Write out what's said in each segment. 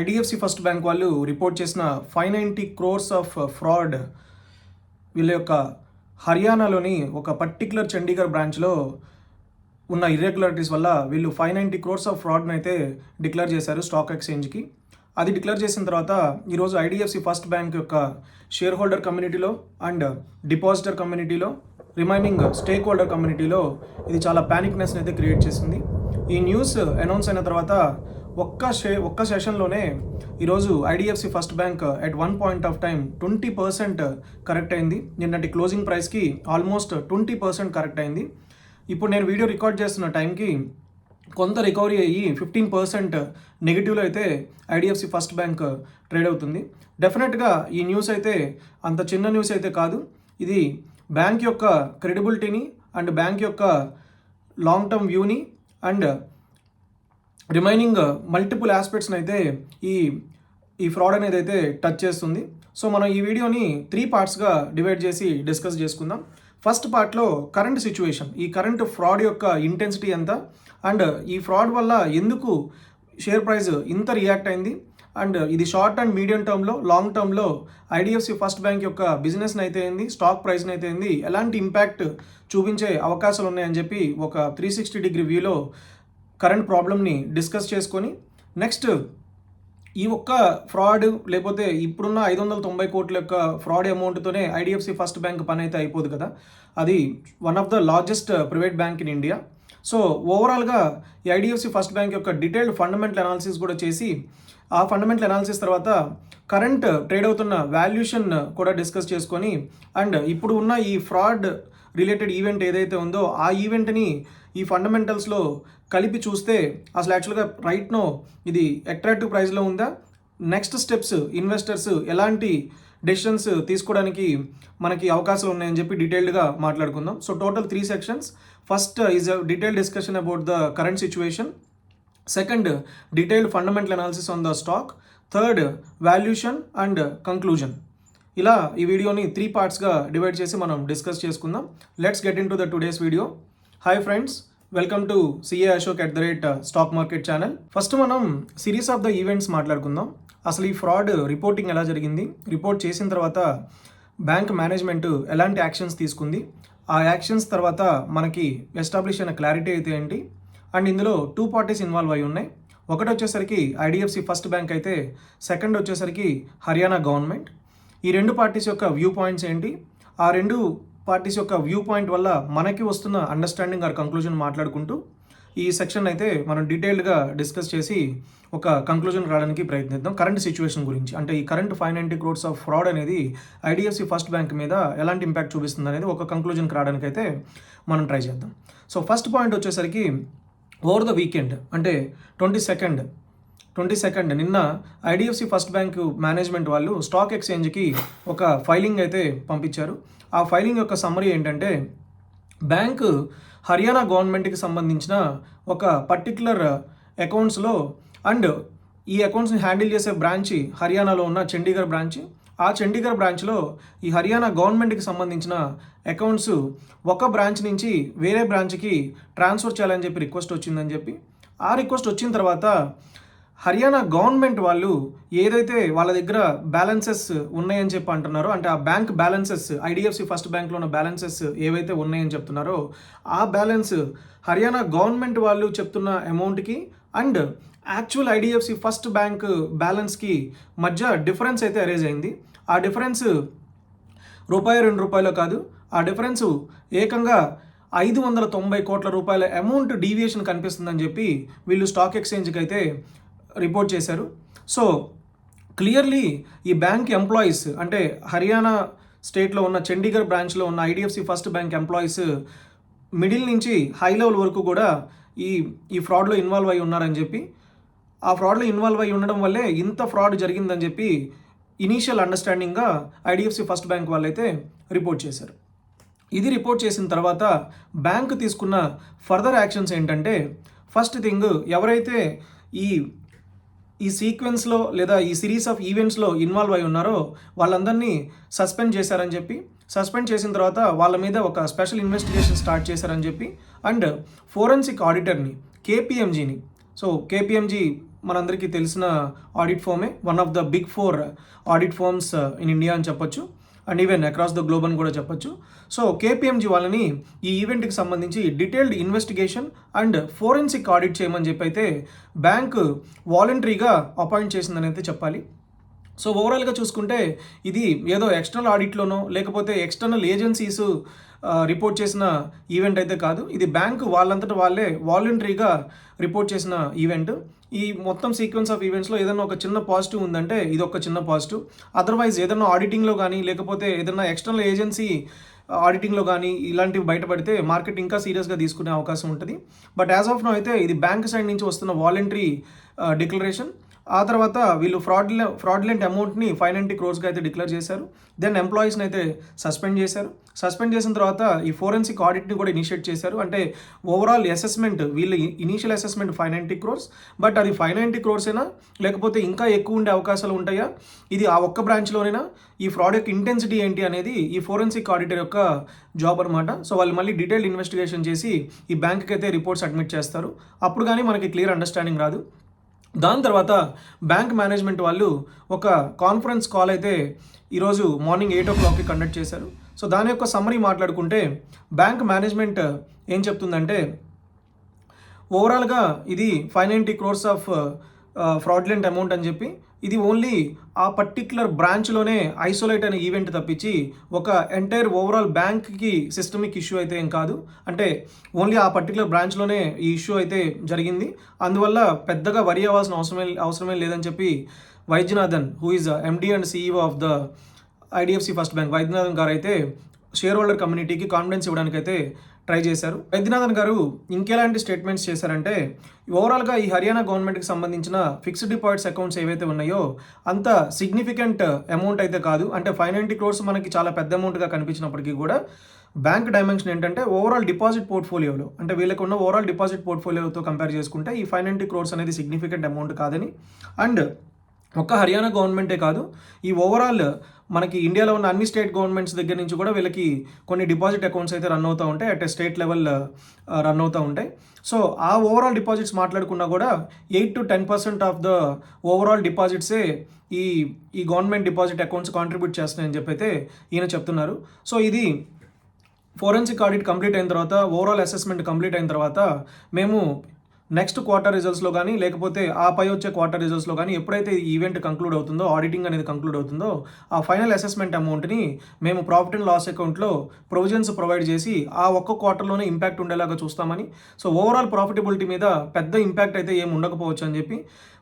IDFC first bank వాళ్ళు report చేసిన 590 crores of fraud వీళ్ళ యొక్క హర్యానాలోని ఒక పర్టికులర్ చండీగఢ్ బ్రాంచ్లో ఉన్న ఇర్రెగ్యులారిటీస్ వల్ల వీళ్ళు 590 crores ఆఫ్ ఫ్రాడ్ని అయితే డిక్లేర్ చేశారు స్టాక్ ఎక్స్చేంజ్కి. అది డిక్లేర్ చేసిన తర్వాత ఈరోజు ఐడిఎఫ్సి ఫస్ట్ బ్యాంక్ యొక్క షేర్ హోల్డర్ కమ్యూనిటీలో అండ్ డిపాజిటర్ కమ్యూనిటీలో రిమైనింగ్ స్టేక్ హోల్డర్ కమ్యూనిటీలో ఇది చాలా ప్యానిక్నెస్ని అయితే క్రియేట్ చేసింది. ఈ న్యూస్ అనౌన్స్ అయిన తర్వాత ఒక్క సెషన్లోనే ఈరోజు IDFC first bank at one point of time 20% correct అయింది. నిన్నటి క్లోజింగ్ ప్రైస్కి ఆల్మోస్ట్ 20% కరెక్ట్ అయింది. ఇప్పుడు నేను వీడియో రికార్డ్ చేస్తున్న టైంకి కొంత రికవరీ అయ్యి 15% నెగిటివ్లో అయితే ఐడిఎఫ్సి ఫస్ట్ బ్యాంక్ ట్రేడ్ అవుతుంది. డెఫినెట్గా ఈ న్యూస్ అయితే అంత చిన్న న్యూస్ అయితే కాదు. ఇది బ్యాంక్ యొక్క క్రెడిబిలిటీని అండ్ బ్యాంక్ యొక్క లాంగ్ టర్మ్ వ్యూని అండ్ రిమైనింగ్ మల్టిపుల్ ఆస్పెక్ట్స్ని అయితే ఈ ఫ్రాడ్ అనేది అయితే టచ్ చేస్తుంది. సో మనం ఈ వీడియోని 3 పార్ట్స్గా డివైడ్ చేసి డిస్కస్ చేసుకుందాం. ఫస్ట్ పార్ట్లో కరెంట్ సిచ్యువేషన్, ఈ కరెంట్ ఫ్రాడ్ యొక్క ఇంటెన్సిటీ ఎంత అండ్ ఈ ఫ్రాడ్ వల్ల ఎందుకు షేర్ ప్రైస్ ఇంత రియాక్ట్ అయింది అండ్ ఇది షార్ట్ అండ్ మీడియం టర్మ్లో లాంగ్ టర్మ్లో ఐడిఎఫ్సి ఫస్ట్ బ్యాంక్ యొక్క బిజినెస్ని అయితే ఏంది, స్టాక్ ప్రైస్ని అయితే ఏంది, ఎలాంటి ఇంపాక్ట్ చూపించే అవకాశాలు ఉన్నాయని చెప్పి ఒక 360 వ్యూలో కరెంట్ ప్రాబ్లమ్ని డిస్కస్ చేసుకొని నెక్స్ట్ ఈ ఒక్క ఫ్రాడ్ లేకపోతే ఇప్పుడున్న 590 కోట్ల యొక్క ఫ్రాడ్ అమౌంట్తోనే ఐడిఎఫ్సి ఫస్ట్ బ్యాంక్ పని అయితే అయిపోదు కదా. అది one of the largest private bank in India. So ఓవరాల్గా ఈ ఐడిఎఫ్సి ఫస్ట్ బ్యాంక్ యొక్క డీటెయిల్డ్ ఫండమెంటల్ అనాలిసిస్ కూడా చేసి ఆ ఫండమెంటల్ అనాలిసిస్ తర్వాత కరెంట్ ట్రేడ్ అవుతున్న వాల్యుయేషన్ కూడా డిస్కస్ చేసుకొని అండ్ ఇప్పుడు ఉన్న ఈ ఫ్రాడ్ రిలేటెడ్ ఈవెంట్ ఏదైతే ఉందో ఆ ఈవెంట్ని ఈ ఫండమెంటల్స్లో కలిపి చూస్తే అసలు యాక్చువల్గా రైట్ నో ఇది అట్రాక్టివ్ ప్రైస్లో ఉందా, నెక్స్ట్ స్టెప్స్ ఇన్వెస్టర్స్ ఎలాంటి డెసిషన్స్ తీసుకోవడానికి మనకి అవకాశాలు ఉన్నాయని చెప్పి డీటెయిల్డ్గా మాట్లాడుకుందాం. So total 3 sections. First is a detailed discussion about the current situation. Second, detailed fundamental analysis on the stock. Third, valuation and conclusion. ఇలా ఈ వీడియోని 3 పార్ట్స్గా డివైడ్ చేసి మనం డిస్కస్ చేసుకుందాం. Let's get in to the today's video. Hi friends, welcome to CA Ashok @stock market channel. First మనం series of the events మాట్లాడుకుందాం. అసలు ఈ ఫ్రాడ్ రిపోర్టింగ్ ఎలా జరిగింది, రిపోర్ట్ చేసిన తర్వాత బ్యాంక్ మేనేజ్మెంట్ ఎలాంటి యాక్షన్స్ తీసుకుంది, ఆ యాక్షన్స్ తర్వాత మనకి ఎస్టాబ్లిష్ అయిన క్లారిటీ అయితే ఏంటి అండ్ ఇందులో 2 పార్టీస్ ఇన్వాల్వ్ అయి ఉన్నాయి. ఒకటి వచ్చేసరికి ఐడిఎఫ్సి ఫస్ట్ బ్యాంక్ అయితే సెకండ్ వచ్చేసరికి హర్యానా గవర్నమెంట్. ఈ 2 పార్టీస్ యొక్క వ్యూ పాయింట్స్ ఏంటి, ఆ 2 పార్టీస్ యొక్క వ్యూ పాయింట్ వల్ల మనకి వస్తున్న అండర్స్టాండింగ్ ఆర్ కంక్లూజన్ మాట్లాడుకుంటూ ఈ సెక్షన్ అయితే మనం డీటెయిల్డ్గా డిస్కస్ చేసి ఒక కంక్లూజన్ రావడానికి ప్రయత్నిద్దాం. కరెంట్ సిచ్యువేషన్ గురించి అంటే ఈ కరెంట్ 590 crores ఆఫ్ ఫ్రాడ్ అనేది ఐడిఎఫ్సి ఫస్ట్ బ్యాంక్ మీద ఎలాంటి ఇంపాక్ట్ చూపిస్తుంది అనేది ఒక కంక్లూజన్కి రావడానికి అయితే మనం ట్రై చేద్దాం. సో ఫస్ట్ పాయింట్ వచ్చేసరికి ఓవర్ ద వీకెండ్ అంటే 22nd నిన్న ఐడిఎఫ్సి ఫస్ట్ బ్యాంక్ మేనేజ్మెంట్ వాళ్ళు స్టాక్ ఎక్స్చేంజ్కి ఒక ఫైలింగ్ అయితే పంపించారు. ఆ ఫైలింగ్ యొక్క సమ్మరీ ఏంటంటే బ్యాంకు హర్యానా గవర్నమెంట్కి సంబంధించిన ఒక పర్టికులర్ అకౌంట్స్లో అండ్ ఈ అకౌంట్స్ని హ్యాండిల్ చేసే బ్రాంచ్ హర్యానాలో ఉన్న చండీగఢ్ బ్రాంచ్. ఆ చండీగఢ్ బ్రాంచ్లో ఈ హర్యానా గవర్నమెంట్కి సంబంధించిన అకౌంట్స్ ఒక బ్రాంచ్ నుంచి వేరే బ్రాంచ్కి ట్రాన్స్ఫర్ చేయాలని చెప్పి రిక్వెస్ట్ వచ్చిందని చెప్పి ఆ రిక్వెస్ట్ వచ్చిన తర్వాత హర్యానా గవర్నమెంట్ వాళ్ళు ఏదైతే వాళ్ళ దగ్గర బ్యాలెన్సెస్ ఉన్నాయని చెప్పి అంటున్నారో అంటే ఆ బ్యాంక్ బ్యాలెన్సెస్ ఐడిఎఫ్సి ఫస్ట్ బ్యాంక్లో ఉన్న బ్యాలెన్సెస్ ఏవైతే ఉన్నాయని చెప్తున్నారో ఆ బ్యాలెన్స్ హర్యానా గవర్నమెంట్ వాళ్ళు చెప్తున్న అమౌంట్కి and actual IDFC first bank బ్యాలెన్స్కి మధ్య డిఫరెన్స్ అయితే అరేంజ్ అయింది. ఆ డిఫరెన్స్ ₹2 కాదు, ఆ డిఫరెన్స్ ఏకంగా 590 కోట్ల రూపాయల అమౌంట్ డీవియేషన్ కనిపిస్తుందని చెప్పి వీళ్ళు స్టాక్ ఎక్స్చేంజ్కి అయితే రిపోర్ట్ చేశారు. సో క్లియర్లీ ఈ బ్యాంక్ ఎంప్లాయీస్ అంటే హర్యానా స్టేట్లో ఉన్న చండీగఢ్ బ్రాంచ్లో ఉన్న IDFC first bank employees middle నుంచి హై లెవెల్ వరకు కూడా ఈ ఫ్రాడ్లో ఇన్వాల్వ్ అయి ఉన్నారని చెప్పి ఆ ఫ్రాడ్లో ఇన్వాల్వ్ అయి ఉండడం వల్లే ఇంత ఫ్రాడ్ జరిగిందని చెప్పి ఇనీషియల్ అండర్స్టాండింగ్గా ఐడిఎఫ్సి ఫస్ట్ బ్యాంక్ వాళ్ళైతే రిపోర్ట్ చేశారు. ఇది రిపోర్ట్ చేసిన తర్వాత బ్యాంక్ తీసుకున్న ఫర్దర్ యాక్షన్స్ ఏంటంటే ఫస్ట్ థింగ్ ఎవరైతే ఈ సీక్వెన్స్లో లేదా ఈ సిరీస్ ఆఫ్ ఈవెంట్స్లో ఇన్వాల్వ్ అయి ఉన్నారో వాళ్ళందరినీ సస్పెండ్ చేశారని చెప్పి సస్పెండ్ చేసిన తర్వాత వాళ్ళ మీద ఒక స్పెషల్ ఇన్వెస్టిగేషన్ స్టార్ట్ చేశారని చెప్పి అండ్ ఫోరెన్సిక్ ఆడిటర్ని కేపీఎంజీని సో కేపీఎంజీ మనందరికీ తెలిసిన ఆడిట్ ఫర్మే, one of the big 4 audit firms in India అని చెప్పొచ్చు, and even across the globe అని కూడా చెప్పొచ్చు. సో కేపీఎంజీ వాళ్ళని ఈ ఈవెంట్కి సంబంధించి detailed investigation and forensic audit చేయమని చెప్పి అయితే బ్యాంక్ వాలంటరీగా అపాయింట్ చేసిందని అయితే చెప్పాలి. సో ఓవరాల్గా చూసుకుంటే ఇది ఏదో ఎక్స్టర్నల్ ఆడిట్లోనో లేకపోతే ఎక్స్టర్నల్ ఏజెన్సీస్ రిపోర్ట్ చేసిన ఈవెంట్ అయితే కాదు. ఇది బ్యాంకు వాళ్ళంతటా వాళ్ళే వాలంటరీగా రిపోర్ట్ చేసిన ఈవెంట్. ఈ మొత్తం సీక్వెన్స్ ఆఫ్ ఈవెంట్స్లో ఏదైనా ఒక చిన్న పాజిటివ్ ఉందంటే ఇది ఒక చిన్న పాజిటివ్. అదర్వైజ్ ఏదైనా ఆడిటింగ్లో కానీ లేకపోతే ఏదైనా ఎక్స్టర్నల్ ఏజెన్సీ ఆడిటింగ్లో కానీ ఇలాంటివి బయటపడితే మార్కెట్ ఇంకా సీరియస్గా తీసుకునే అవకాశం ఉంటుంది. బట్ యాజ్ ఆఫ్ నో అయితే ఇది బ్యాంక్ సైడ్ నుంచి వస్తున్న వాలంటరీ డిక్లరేషన్. ఆ తర్వాత వీళ్ళు ఫ్రాడ్లెంట్ అమౌంట్ని 590 crores అయితే డిక్లేర్ చేశారు. దెన్ ఎంప్లాయీస్ని అయితే సస్పెండ్ చేశారు. సస్పెండ్ చేసిన తర్వాత ఈ ఫోరెన్సిక్ ఆడిట్ని కూడా ఇనిషియేట్ చేశారు. అంటే ఓవరాల్ అసెస్మెంట్, వీళ్ళ ఇనీషియల్ అసెస్మెంట్ 590 crores, బట్ అది 590 crores అయినా లేకపోతే ఇంకా ఎక్కువ ఉండే అవకాశాలు ఉంటాయా, ఇది ఆ ఒక్క బ్రాంచ్లోనైనా, ఈ ఫ్రాడ్ యొక్క ఇంటెన్సిటీ ఏంటి అనేది ఈ ఫోరెన్సిక్ ఆడిటర్ యొక్క జాబ్ అనమాట. సో వాళ్ళు మళ్ళీ డీటెయిల్డ్ ఇన్వెస్టిగేషన్ చేసి ఈ బ్యాంక్కి అయితే రిపోర్ట్స్ సబ్మిట్ చేస్తారు. అప్పుడు కానీ మనకి క్లియర్ అండర్స్టాండింగ్ రాదు. దాని తర్వాత బ్యాంక్ మేనేజ్మెంట్ వాళ్ళు ఒక కాన్ఫరెన్స్ కాల్ అయితే ఈరోజు మార్నింగ్ 8 o'clockకి కండక్ట్ చేశారు. సో దాని యొక్క సమ్మరీ మాట్లాడుకుంటే బ్యాంక్ మేనేజ్మెంట్ ఏం చెప్తుందంటే, ఓవరాల్గా ఇది 590 crores ఆఫ్ ఫ్రాడ్లెంట్ అమౌంట్ అని చెప్పి, ఇది ఓన్లీ ఆ పర్టిక్యులర్ బ్రాంచ్లోనే ఐసోలేట్ అయిన ఈవెంట్ తప్పించి ఒక ఎంటైర్ ఓవరాల్ బ్యాంక్కి సిస్టమిక్ ఇష్యూ అయితే ఏం కాదు. అంటే ఓన్లీ ఆ పర్టిక్యులర్ బ్రాంచ్లోనే ఈ ఇష్యూ అయితే జరిగింది. అందువల్ల పెద్దగా వరి అవ్వాల్సిన అవసరమే లేదని చెప్పి Vaidyanathan, who is MD and CEO of the IDFC first bank, Vaidyanathan గారు అయితే షేర్ హోల్డర్ కమ్యూనిటీకి కాన్ఫిడెన్స్ ఇవ్వడానికైతే ట్రై చేశారు. వైద్యనాథన్ గారు ఇంకెలాంటి స్టేట్మెంట్స్ చేశారంటే, ఓవరాల్గా ఈ హర్యానా గవర్నమెంట్కి సంబంధించిన ఫిక్స్డ్ డిపాజిట్స్ అకౌంట్స్ ఏవైతే ఉన్నాయో అంత సిగ్నిఫికెంట్ అమౌంట్ అయితే కాదు. అంటే 590 crores మనకి చాలా పెద్ద అమౌంట్గా కనిపించినప్పటికీ కూడా బ్యాంక్ డైమెన్షన్ ఏంటంటే ఓవరాల్ డిపాజిట్ పోర్ట్ఫోలియోలో, అంటే వీళ్ళకు ఉన్న ఓవరాల్ డిపాజిట్ పోర్ట్ఫోలియోతో కంపేర్ చేసుకుంటే ఈ 590 crores అనేది సిగ్నిఫికెంట్ అమౌంట్ కాదని, అండ్ ఒక్క హర్యానా గవర్నమెంటే కాదు, ఈ ఓవరాల్ మనకి ఇండియాలో ఉన్న అన్ని స్టేట్ గవర్నమెంట్స్ దగ్గర నుంచి కూడా వీళ్ళకి కొన్ని డిపాజిట్ అకౌంట్స్ అయితే రన్ అవుతూ ఉంటాయి, అట్ స్టేట్ లెవెల్ రన్ అవుతూ ఉంటాయి. సో ఆ ఓవరాల్ డిపాజిట్స్ మాట్లాడుకున్నా కూడా 8 to 10% ఆఫ్ ద ఓవరాల్ డిపాజిట్సే ఈ గవర్నమెంట్ డిపాజిట్ అకౌంట్స్ కాంట్రిబ్యూట్ చేస్తున్నాయని చెప్పి అయితే ఈయన చెప్తున్నారు. సో ఇది ఫోరెన్సిక్ ఆడిట్ కంప్లీట్ అయిన తర్వాత, ఓవరాల్ అసెస్మెంట్ కంప్లీట్ అయిన తర్వాత మేము నెక్స్ట్ క్వార్టర్ రిజల్ట్స్లో కానీ లేకపోతే ఆ పై వచ్చే క్వార్టర్ రిజల్ట్స్లో కానీ ఎప్పుడైతే ఈ ఈవెంట్ కంక్లూడ్ అవుతుందో, ఆడిటింగ్ అనేది కంక్లూడ్ అవుతుందో, ఆ ఫైనల్ అసెస్మెంట్ అమౌంట్ని మేము ప్రాఫిట్ అండ్ లాస్ అకౌంట్లో ప్రొవిజన్స్ ప్రొవైడ్ చేసి ఆ ఒక్క క్వార్టర్లోనే ఇంపాక్ట్ ఉండేలాగా చూస్తామని. సో ఓవరాల్ ప్రాఫిటబిలిటీ మీద పెద్ద ఇంపాక్ట్ అయితే ఏమి ఉండకపోవచ్చు అని చెప్పి,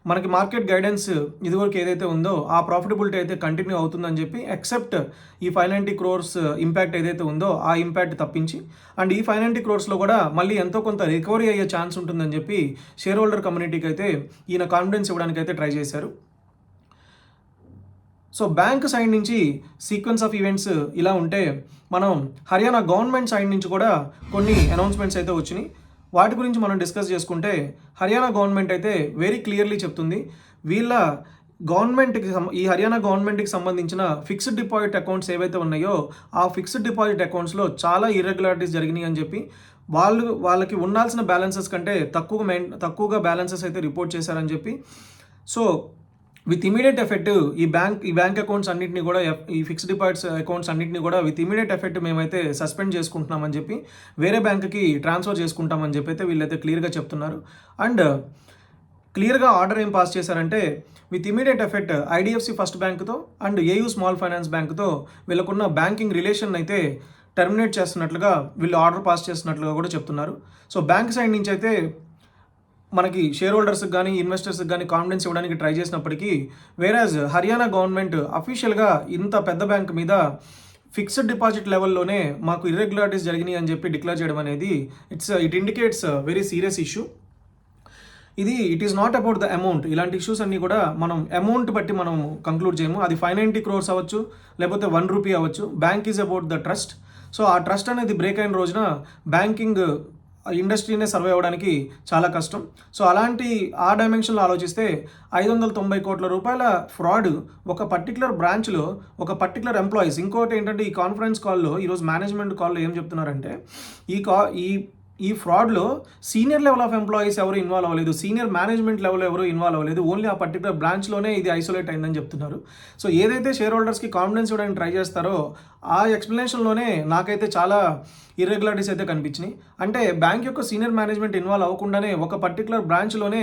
మనకి మార్కెట్ గైడెన్స్ ఇదివరకు ఏదైతే ఉందో ఆ ప్రాఫిటబిలిటీ అయితే కంటిన్యూ అవుతుందని చెప్పి, ఎక్సెప్ట్ ఈ 590 crores ఇంపాక్ట్ ఏదైతే ఉందో ఆ ఇంపాక్ట్ తప్పించి, అండ్ ఈ 590 crores కూడా మళ్ళీ ఎంతో కొంత రికవరీ అయ్యే ఛాన్స్ ఉంటుందని చెప్పి షేర్ హోల్డర్ కమ్యూనిటీకి అయితే ఈయన కాన్ఫిడెన్స్ ఇవ్వడానికి అయితే ట్రై చేశారు. సో బ్యాంక్ సైడ్ నుంచి సీక్వెన్స్ ఆఫ్ ఈవెంట్స్ ఇలా ఉంటే, మనం హర్యానా గవర్నమెంట్ సైడ్ నుంచి కూడా కొన్ని అనౌన్స్మెంట్స్ అయితే వచ్చినాయి. వాటి గురించి మనం డిస్కస్ చేసుకుంటే, హర్యానా గవర్నమెంట్ అయితే వెరీ క్లియర్లీ చెప్తుంది, వీళ్ళ గవర్నమెంట్కి ఈ హర్యానా గవర్నమెంట్కి సంబంధించిన ఫిక్స్డ్ డిపాజిట్ అకౌంట్స్ ఏవైతే ఉన్నాయో ఆ ఫిక్స్డ్ డిపాజిట్ అకౌంట్స్లో చాలా ఇర్రెగ్యులారిటీస్ జరిగినాయి అని చెప్పి, వాళ్ళకి ఉండాల్సిన బ్యాలెన్సెస్ కంటే తక్కువగా బ్యాలెన్సెస్ అయితే రిపోర్ట్ చేశారని చెప్పి, సో విత్ ఇమీడియట్ ఎఫెక్ట్ ఈ బ్యాంక్ అకౌంట్స్ అన్నింటినీ కూడా, ఈ ఫిక్స్డ్ డిపాజిట్స్ అకౌంట్స్ అన్నింటినీ కూడా విత్ ఇమీడియట్ ఎఫెక్ట్ మేమైతే సస్పెండ్ చేసుకుంటున్నామని చెప్పి, వేరే బ్యాంక్కి ట్రాన్స్ఫర్ చేసుకుంటామని చెప్పి అయితే వీళ్ళైతే క్లియర్గా చెప్తున్నారు. అండ్ క్లియర్గా ఆర్డర్ ఏం పాస్ చేశారంటే, with immediate effect IDFC first బ్యాంక్తో అండ్ ఏయూ స్మాల్ ఫైనాన్స్ బ్యాంక్తో వీళ్ళకున్న బ్యాంకింగ్ రిలేషన్ అయితే టర్మినేట్ చేస్తున్నట్లుగా వీళ్ళు ఆర్డర్ పాస్ చేస్తున్నట్లుగా కూడా చెప్తున్నారు. సో బ్యాంక్ సైడ్ నుంచి అయితే మనకి షేర్ హోల్డర్స్కి కానీ ఇన్వెస్టర్స్కి కానీ కాన్ఫిడెన్స్ ఇవ్వడానికి ట్రై చేసినప్పటికీ, వేరాజ్ హర్యానా గవర్నమెంట్ అఫీషియల్గా ఇంత పెద్ద బ్యాంక్ మీద ఫిక్స్డ్ డిపాజిట్ లెవెల్లోనే మాకు ఇర్రెగ్యులారిటీస్ జరిగినాయి అని చెప్పి డిక్లేర్ చేయడం అనేది it indicates very serious issue. It is not about the amount. ఇలాంటి ఇష్యూస్ అన్నీ కూడా మనం అమౌంట్ బట్టి మనం కంక్లూడ్ చేయము. అది 590 crores అవ్వచ్చు, లేకపోతే 1 rupee అవ్వచ్చు. Bank is about the trust. So ఆ ట్రస్ట్ అనేది బ్రేక్ అయిన రోజున బ్యాంకింగ్ ఇండస్ట్రీనే సర్వే అవ్వడానికి చాలా కష్టం. సో అలాంటి ఆ డైమెన్షన్లో ఆలోచిస్తే 590 crore రూపాయల ఫ్రాడ్ ఒక పర్టికులర్ బ్రాంచ్లో ఒక పర్టికులర్ ఎంప్లాయీస్. ఇంకోటి ఏంటంటే, ఈ కాన్ఫరెన్స్ కాల్లో ఈరోజు మేనేజ్మెంట్ కాల్లో ఏం చెప్తున్నారంటే, ఈ ఈ ఫ్రాడ్లో సీనియర్ లెవెల్ ఆఫ్ ఎంప్లాయీస్ ఎవరు ఇన్వాల్వ్ అవ్వలేదు, సీనియర్ మేనేజ్మెంట్ లెవెల్ ఎవరు ఇన్వాల్వ్ అవ్వలేదు, ఓన్లీ ఆ పర్టికులర్ బ్రాంచ్లోనే ఇది ఐసోలేట్ అయిందని చెప్తున్నారు. సో ఏదైతే షేర్ హోల్డర్స్కి కాన్ఫిడెన్స్ ఇవ్వడానికి ట్రై చేస్తారో ఆ ఎక్స్ప్లెనేషన్లోనే నాకైతే చాలా ఇర్రెగ్యులారిటీస్ అయితే కనిపించినాయి. అంటే బ్యాంక్ యొక్క సీనియర్ మేనేజ్మెంట్ ఇన్వాల్వ్ అవ్వకుండానే ఒక పర్టికులర్ బ్రాంచ్లోనే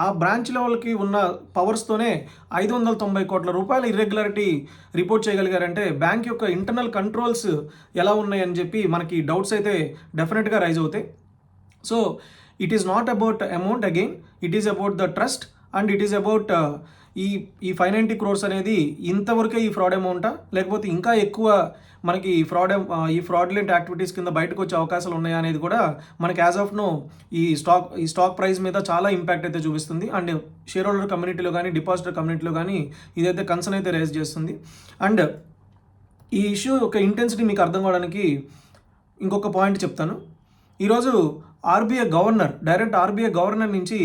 ఆ బ్రాంచ్ లెవెల్కి ఉన్న పవర్స్తోనే 590 కోట్ల రూపాయల ఇర్రెగ్యులారిటీ రిపోర్ట్ చేయగలిగారంటే బ్యాంక్ యొక్క ఇంటర్నల్ కంట్రోల్స్ ఎలా ఉన్నాయని చెప్పి మనకి డౌట్స్ అయితే డెఫినెట్గా రైజ్ అవుతాయి. So it is not about amount again, it is about the trust and it is about ఈ 590 crores అనేది ఇంతవరకే ఈ ఫ్రాడ్ అమౌంటా, లేకపోతే ఇంకా ఎక్కువ మనకి ఈ ఫ్రాడ్లెంట్ యాక్టివిటీస్ కింద బయటకు వచ్చే అవకాశాలు ఉన్నాయా అనేది కూడా మనకి యాజ్ ఆఫ్ నో ఈ స్టాక్ ప్రైస్ మీద చాలా ఇంపాక్ట్ అయితే చూపిస్తుంది. అండ్ షేర్ హోల్డర్ కమ్యూనిటీలో కానీ డిపాజిటర్ కమ్యూనిటీలో కానీ ఇదైతే కన్సర్న్ అయితే రేజ్ చేస్తుంది. అండ్ ఈ ఇష్యూ యొక్క ఇంటెన్సిటీ మీకు అర్థం కావడానికి ఇంకొక పాయింట్ చెప్తాను. ఈరోజు డైరెక్ట్ ఆర్బీఐ గవర్నర్ నుంచి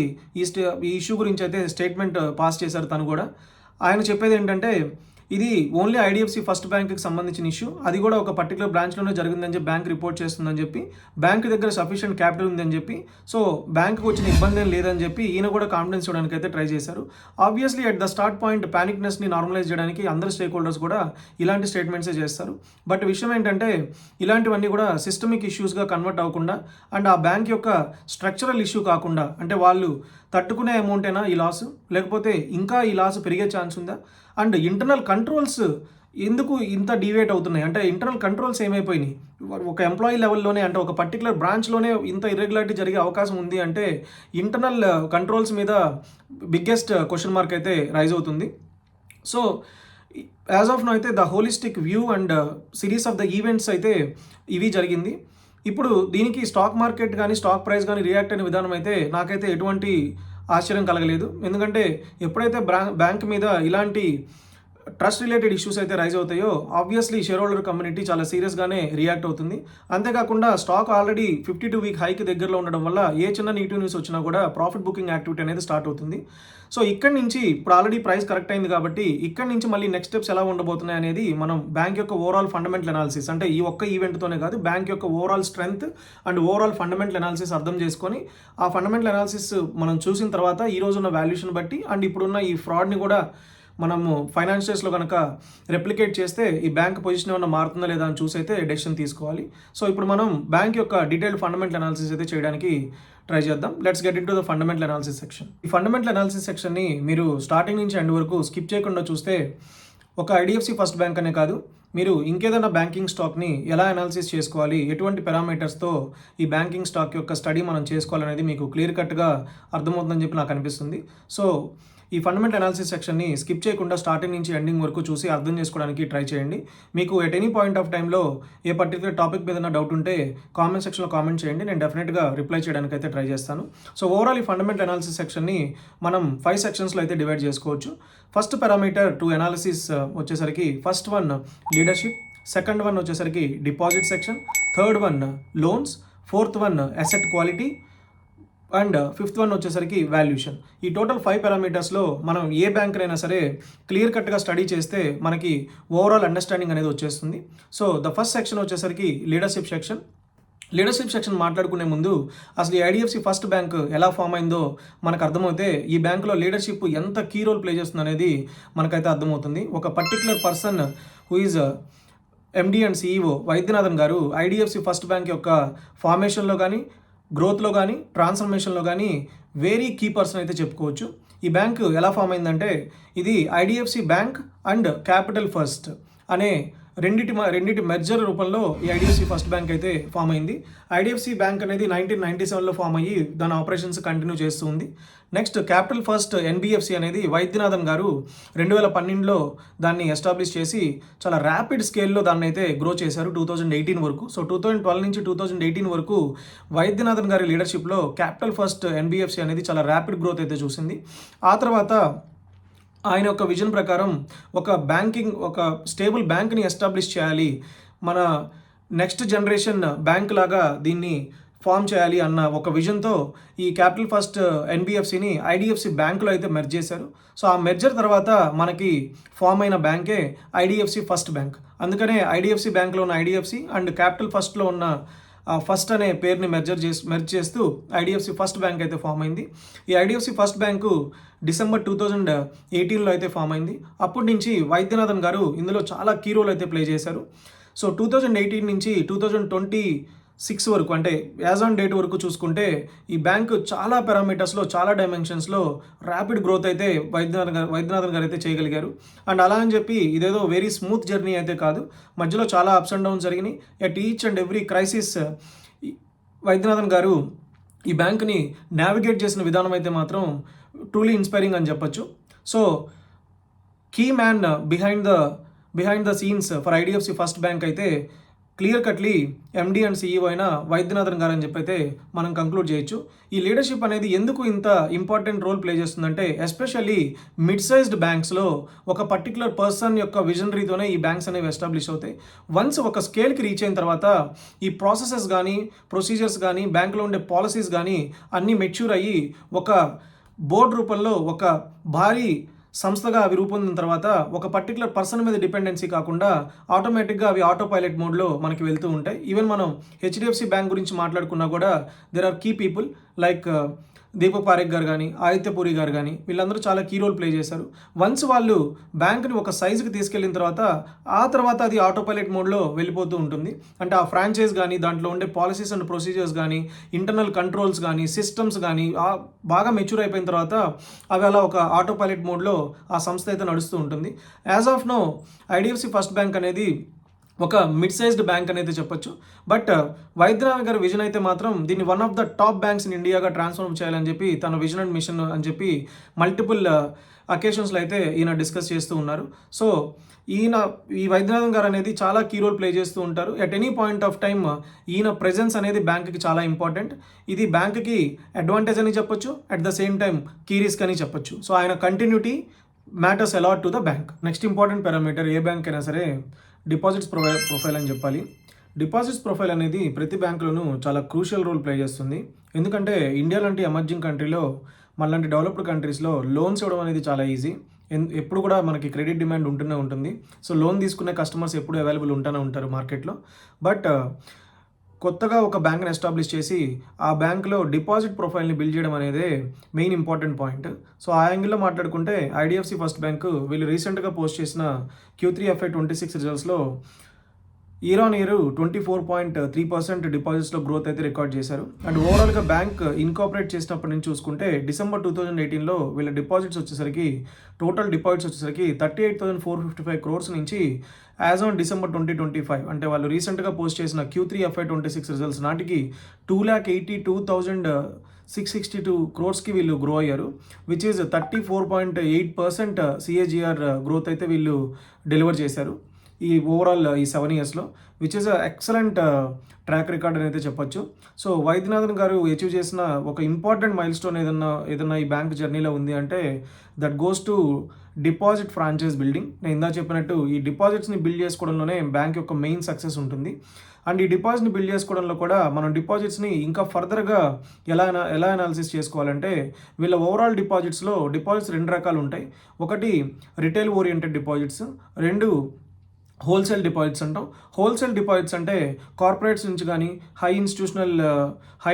ఈ ఇష్యూ గురించి అయితే స్టేట్మెంట్ పాస్ చేశారు. తను కూడా ఆయన చెప్పేది ఏంటంటే ఇది ఓన్లీ ఐడిఎఫ్సి ఫస్ట్ బ్యాంక్కి సంబంధించిన ఇష్యూ, అది కూడా ఒక పర్టికులర్ బ్రాంచ్లోనే జరిగిందని చెప్పి బ్యాంక్ రిపోర్ట్ చేస్తుందని చెప్పి, బ్యాంక్ దగ్గర సఫిషియెంట్ క్యాపిటల్ ఉందని చెప్పి, సో బ్యాంకుకి వచ్చిన ఇబ్బంది ఏం లేదని చెప్పి ఈయన కూడా కాన్ఫిడెన్స్ ఇవ్వడానికి అయితే ట్రై చేశారు. Obviously at the start point ప్యానిక్నెస్ని నార్మలైజ్ చేయడానికి అందరు స్టేక్ హోల్డర్స్ కూడా ఇలాంటి స్టేట్మెంట్సే చేస్తారు. బట్ విషయం ఏంటంటే ఇలాంటివన్నీ కూడా సిస్టమిక్ ఇష్యూస్గా కన్వర్ట్ అవ్వకుండా అండ్ ఆ బ్యాంక్ యొక్క స్ట్రక్చరల్ ఇష్యూ కాకుండా, అంటే వాళ్ళు తట్టుకునే అమౌంటేనా ఈ లాస్, లేకపోతే ఇంకా ఈ లాస్ పెరిగే ఛాన్స్ ఉందా, అండ్ ఇంటర్నల్ కంట్రోల్స్ ఎందుకు ఇంత డీవియేట్ అవుతున్నాయి, అంటే ఇంటర్నల్ కంట్రోల్స్ ఏమైపోయినాయి, ఒక ఎంప్లాయీ లెవెల్లోనే అంటే ఒక పర్టికులర్ బ్రాంచ్లోనే ఇంత ఇర్రెగ్యులారిటీ జరిగే అవకాశం ఉంది అంటే ఇంటర్నల్ కంట్రోల్స్ మీద బిగ్గెస్ట్ క్వశ్చన్ మార్క్ అయితే రైజ్ అవుతుంది. సో యాజ్ ఆఫ్ నో అయితే the holistic view and series of the events అయితే ఇవి జరిగింది. ఇప్పుడు దీనికి స్టాక్ మార్కెట్ కానీ స్టాక్ ప్రైస్ కానీ రియాక్ట్ అయిన విధానం అయితే నాకైతే ఎటువంటి ఆశ్చర్యం కలగలేదు. ఎందుకంటే ఎప్పుడైతే బ్యాంక్ మీద ఇలాంటి ట్రస్ట్ రిలేటెడ్ ఇష్యూస్ అయితే రైజ్ అవుతాయో ఆబ్వియస్లీ షేర్ హోల్డర్ కమ్యూనిటీ చాలా సీరియస్గానే రియాక్ట్ అవుతుంది. అంతేకాకుండా స్టాక్ ఆల్రెడీ 52-week హైకి దగ్గరలో ఉండడం వల్ల ఏ చిన్న నెగిటివ్ న్యూస్ వచ్చినా కూడా ప్రాఫిట్ బుకింగ్ యాక్టివిటీ అనేది స్టార్ట్ అవుతుంది. సో ఇక్కడి నుంచి ఇప్పుడు ఆల్రెడీ ప్రైస్ కరెక్ట్ అయింది కాబట్టి ఇక్కడి నుంచి మళ్ళీ నెక్స్ట్ స్టెప్స్ ఎలా ఉండబోతున్నాయి అనేది మనం బ్యాంక్ యొక్క ఓవరాల్ ఫండమెంటల్ అనాలిసిస్, అంటే ఈ ఒక్క ఈవెంట్తోనే కాదు బ్యాంక్ యొక్క overall strength and overall fundamental analysis అర్థం చేసుకొని ఆ ఫండమెంటల్ అనాలిసిస్ మనం చూసిన తర్వాత ఈ రోజు ఉన్న వాల్యూషన్ బట్టి అండ్ ఇప్పుడున్న ఈ ఫ్రాడ్ని కూడా మనము ఫైనాన్షియల్స్లో కనుక రెప్లికేట్ చేస్తే ఈ బ్యాంక్ పొజిషన్ ఏమన్నా మారుతుందా లేదా అని చూసి అయితే డెసిషన్ తీసుకోవాలి. సో ఇప్పుడు మనం బ్యాంక్ యొక్క డీటెయిల్డ్ ఫండమెంటల్ అనాలిసిస్ అయితే చేయడానికి ట్రై చేద్దాం. Let's get in to the fundamental analysis section. ఈ ఫండమెంటల్ అనాలిసిస్ సెక్షన్ని మీరు స్టార్టింగ్ నుంచి ఎండ్ వరకు స్కిప్ చేయకుండా చూస్తే ఒక ఐడిఎఫ్సి ఫస్ట్ బ్యాంక్ అనే కాదు, మీరు ఇంకేదైనా బ్యాంకింగ్ స్టాక్ని ఎలా అనాలిసిస్ చేసుకోవాలి, ఎటువంటి పారామీటర్స్తో ఈ బ్యాంకింగ్ స్టాక్ యొక్క స్టడీ మనం చేసుకోవాలనేది మీకు క్లియర్ కట్గా అర్థమవుతుందని చెప్పి నాకు అనిపిస్తుంది. సో ఈ ఫండమెంటల్ అనాలిసిస్ సెక్షన్ని స్కిప్ చేయకుండా స్టార్టింగ్ నుంచి ఎండింగ్ వరకు చూసి అర్థం చేసుకోవడానికి ట్రై చేయండి. మీకు ఎట్ ఎనీ పాయింట్ ఆఫ్ టైంలో ఏ పర్టికులర్ టాపిక్ మీద డౌట్ ఉంటే కామెంట్ సెక్షన్లో కామెంట్ చేయండి, నేను డెఫినెట్గా రిప్లై చేయడానికి అయితే ట్రై చేస్తాను. సో ఓవరాల్ ఈ ఫండమెంటల్ అనాలిసిస్ సెక్షన్ని మనం 5 సెక్షన్స్లో అయితే డివైడ్ చేసుకోవచ్చు. ఫస్ట్ పారామీటర్ టు అనాలిసిస్ వచ్చేసరికి first one leadership, second one వచ్చేసరికి deposit section, third one loans, fourth one asset quality and fifth one వచ్చేసరికి వాల్యూషన్. ఈ టోటల్ 5 పారామీటర్స్లో మనం ఏ బ్యాంక్ అయినా సరే క్లియర్ కట్గా స్టడీ చేస్తే మనకి ఓవరాల్ అండర్స్టాండింగ్ అనేది వచ్చేస్తుంది. సో ద ఫస్ట్ సెక్షన్ వచ్చేసరికి లీడర్షిప్ సెక్షన్. లీడర్షిప్ సెక్షన్ మాట్లాడుకునే ముందు అసలు ఈ ఐడిఎఫ్సి ఫస్ట్ బ్యాంక్ ఎలా ఫామ్ అయిందో మనకు అర్థమవుతే ఈ బ్యాంకులో లీడర్షిప్ ఎంత కీ రోల్ ప్లే చేస్తుంది అనేది మనకైతే అర్థమవుతుంది. ఒక particular person who is MD and CEO Vaidyanathan గారు ఐడిఎఫ్సి ఫస్ట్ బ్యాంక్ యొక్క ఫార్మేషన్లో కానీ గ్రోత్లో కానీ ట్రాన్స్ఫర్మేషన్లో కానీ వెరీ కీ పర్సన్ అయితే చెప్పుకోవచ్చు. ఈ బ్యాంక్ ఎలా ఫామ్ అయిందంటే ఇది IDFC bank and capital first అనే రెండిటి మెర్జర్ రూపంలో ఈ ఐడిఎఫ్సి ఫస్ట్ బ్యాంక్ అయితే ఫామ్ అయింది. ఐడిఎఫ్సి బ్యాంక్ అనేది 1997లో ఫామ్ అయ్యి దాని ఆపరేషన్స్ కంటిన్యూ చేస్తూ ఉంది. నెక్స్ట్ క్యాపిటల్ ఫస్ట్ ఎన్బిఎఫ్సి అనేది వైద్యనాథన్ గారు 2012లో దాన్ని ఎస్టాబ్లిష్ చేసి చాలా ర్యాపిడ్ స్కేల్లో దాన్ని అయితే గ్రో చేశారు 2018 వరకు. సో 2012 నుంచి 2018 వరకు వైద్యనాథన్ గారి లీడర్షిప్లో క్యాపిటల్ ఫస్ట్ ఎన్బిఎఫ్సి అనేది చాలా ర్యాపిడ్ గ్రోత్ అయితే చూసింది. ఆ తర్వాత ఆయన యొక్క విజన్ ప్రకారం ఒక స్టేబుల్ బ్యాంక్ని ఎస్టాబ్లిష్ చేయాలి, మన నెక్స్ట్ జనరేషన్ బ్యాంక్ లాగా దీన్ని ఫామ్ చేయాలి అన్న ఒక విజన్తో ఈ క్యాపిటల్ ఫస్ట్ ఎన్బిఎఫ్సిని ఐడిఎఫ్సి బ్యాంకులో అయితే మెర్జ్ చేశారు. సో ఆ మెర్జర్ తర్వాత మనకి ఫామ్ అయిన బ్యాంకే ఐడిఎఫ్సి ఫస్ట్ బ్యాంక్. అందుకనే ఐడిఎఫ్సి బ్యాంక్లో ఉన్న ఐడిఎఫ్సి అండ్ క్యాపిటల్ ఫస్ట్లో ఉన్న ఫస్ట్ అనే పేరుని మెర్జ్ చేస్తూ ఐడిఎఫ్సి ఫస్ట్ బ్యాంక్ అయితే ఫామ్ అయింది. ఈ ఐడిఎఫ్సి ఫస్ట్ బ్యాంకు డిసెంబర్ 2018లో అయితే ఫామ్ అయింది. అప్పటి నుంచి వైద్యనాథన్ గారు ఇందులో చాలా కీ రోల్ అయితే ప్లే చేశారు. సో 2018 నుంచి 2026 వరకు, అంటే యాజ్ ఆన్ డేట్ వరకు చూసుకుంటే ఈ బ్యాంకు చాలా పారామీటర్స్లో, చాలా డైమెన్షన్స్లో ర్యాపిడ్ గ్రోత్ అయితే వైద్యనాథన్ గారు అయితే చేయగలిగారు. అండ్ అలా అని చెప్పి ఇదేదో వెరీ స్మూత్ జర్నీ అయితే కాదు, మధ్యలో చాలా అప్స్ అండ్ డౌన్స్ జరిగినాయి. At each and every crisis Vaidyanathan గారు ఈ బ్యాంక్ని నావిగేట్ చేసిన విధానం అయితే మాత్రం ట్రూలీ ఇన్స్పైరింగ్ అని చెప్పొచ్చు. So key man behind the scenes for IDFC first bank అయితే clear cutly MD and CEO అయిన వైద్యనాథన్ గారు అని చెప్పి అయితే మనం కంక్లూడ్ చేయొచ్చు. ఈ లీడర్షిప్ అనేది ఎందుకు ఇంత ఇంపార్టెంట్ రోల్ ప్లే చేస్తుందంటే, ఎస్పెషల్లీ మిడ్ సైజ్డ్ బ్యాంక్స్లో ఒక పర్టికులర్ పర్సన్ యొక్క విజనరీతోనే ఈ బ్యాంక్స్ అనేవి ఎస్టాబ్లిష్ అవుతాయి. వన్స్ ఒక స్కేల్కి రీచ్ అయిన తర్వాత ఈ ప్రాసెసెస్ కానీ, ప్రొసీజర్స్ కానీ, బ్యాంకులో ఉండే పాలసీస్ కానీ అన్నీ మెచ్యూర్ అయ్యి ఒక బోర్డు రూపంలో ఒక భారీ సంస్థగా అవి రూపొందిన తర్వాత ఒక పర్టికులర్ పర్సన్ మీద డిపెండెన్సీ కాకుండా ఆటోమేటిక్గా అవి ఆటో పైలట్ మోడ్లో మనకి వెళ్తూ ఉంటాయి. ఈవెన్ మనం హెచ్డిఎఫ్సి బ్యాంక్ గురించి మాట్లాడుకున్నా కూడా there are key people like Deepak Parekh గారు కానీ, ఆదిత్యపురి గారు కానీ, వీళ్ళందరూ చాలా కీ రోల్ ప్లే చేశారు. వన్స్ వాళ్ళు బ్యాంక్ని ఒక సైజుకి తీసుకెళ్ళిన తర్వాత అది ఆటో పైలట్ మోడ్లో వెళ్ళిపోతూ ఉంటుంది. అంటే ఆ ఫ్రాంచైజ్ కానీ, దాంట్లో ఉండే పాలసీస్ అండ్ ప్రొసీజర్స్ కానీ, ఇంటర్నల్ కంట్రోల్స్ కానీ, సిస్టమ్స్ కానీ బాగా మెచ్యూర్ అయిపోయిన తర్వాత అవి అలా ఒక ఆటో పైలట్ మోడ్లో ఆ సంస్థ అయితే నడుస్తూ ఉంటుంది. As of now IDFC first bank అనేది ఒక మిడ్ సైజ్డ్ బ్యాంక్ అనేది చెప్పొచ్చు. బట్ వైద్యనాథన్ గారి విజన్ అయితే మాత్రం దీన్ని one of the top banks in ఇండియాగా ట్రాన్స్ఫార్మ్ చేయాలని చెప్పి తన విజన్ అండ్ మిషన్ అని చెప్పి మల్టిపుల్ అకేషన్స్లో అయితే ఈయన డిస్కస్ చేస్తూ ఉన్నారు. సో ఈ వైద్యనాథన్ గారు అనేది చాలా కీ రోల్ ప్లే చేస్తూ ఉంటారు. At any point of time ఈయన ప్రెజెన్స్ అనేది బ్యాంక్కి చాలా ఇంపార్టెంట్. ఇది బ్యాంక్కి అడ్వాంటేజ్ అని చెప్పొచ్చు, at the same time key risk అని చెప్పొచ్చు. సో ఆయన continuity matters a lot to the bank. Next important parameter ఏ బ్యాంక్ అయినా సరే డిపాజిట్స్ ప్రొఫైల్ అని చెప్పాలి. డిపాజిట్స్ ప్రొఫైల్ అనేది ప్రతి బ్యాంకులోనూ చాలా క్రూషియల్ రోల్ ప్లే చేస్తుంది. ఎందుకంటే ఇండియా లాంటి ఎమర్జింగ్ కంట్రీలో, మనలాంటి డెవలప్డ్ కంట్రీస్లో లోన్స్ ఇవ్వడం అనేది చాలా ఈజీ. ఎప్పుడు కూడా మనకి క్రెడిట్ డిమాండ్ ఉంటూనే ఉంటుంది. సో లోన్ తీసుకునే కస్టమర్స్ ఎప్పుడు అవైలబుల్ ఉంటూనే ఉంటారు మార్కెట్లో. బట్ కొత్తగా ఒక బ్యాంక్ని ఎస్టాబ్లిష్ చేసి ఆ బ్యాంక్లో డిపాజిట్ ప్రొఫైల్ని బిల్డ్ చేయడం అనేది మెయిన్ ఇంపార్టెంట్ పాయింట్. సో ఆ యాంగిల్లో మాట్లాడుకుంటే ఐడిఎఫ్సి ఫస్ట్ బ్యాంకు వీళ్ళు రీసెంట్గా పోస్ట్ చేసిన Q3 FY26 రిజల్ట్స్లో ఇయర్ ఆన్ ఇయర్ 24.3% డిపాజిట్స్లో గ్రోత్ అయితే రికార్డ్ చేశారు. అండ్ ఓవరాల్గా బ్యాంక్ ఇన్కాపరేట్ చేసినప్పటి నుంచి చూసుకుంటే డిసెంబర్ 2018లో వీళ్ళ టోటల్ డిపాజిట్స్ వచ్చేసరికి 38,455 crores నుంచి యాజ్ ఆన్ డిసెంబర్ 2025, అంటే వాళ్ళు రీసెంట్గా పోస్ట్ చేసిన Q3 FY26 రిజల్ట్స్ నాటికి 2,82,662 crores వీళ్ళు గ్రో అయ్యారు, విచ్ ఈజ్ 34.8% CAGR గ్రోత్ అయితే వీళ్ళు డెలివర్ చేశారు ఈ ఓవరాల్ ఈ 7 yearsలో, which is excellent track record అని అయితే చెప్పొచ్చు. సో వైద్యనాథన్ గారు అచీవ్ చేసిన ఒక ఇంపార్టెంట్ మైల్ స్టోన్ ఏదన్నా ఈ బ్యాంక్ జర్నీలో ఉంది అంటే that goes to deposit franchise building. నేను ఇందా చెప్పినట్టు ఈ డిపాజిట్స్ని బిల్డ్ చేసుకోవడంలోనే బ్యాంక్ యొక్క మెయిన్ సక్సెస్ ఉంటుంది. అండ్ ఈ డిపాజిట్ని బిల్డ్ చేసుకోవడంలో కూడా మనం డిపాజిట్స్ని ఇంకా ఫర్దర్గా ఎలా అనాలిసిస్ చేసుకోవాలంటే వీళ్ళ ఓవరాల్ డిపాజిట్స్ 2 రకాలు ఉంటాయి. ఒకటి retail oriented deposits, 2 wholesale deposits అంటాం. హోల్సేల్ డిపాజిట్స్ అంటే కార్పొరేట్స్ నుంచి కానీ, హై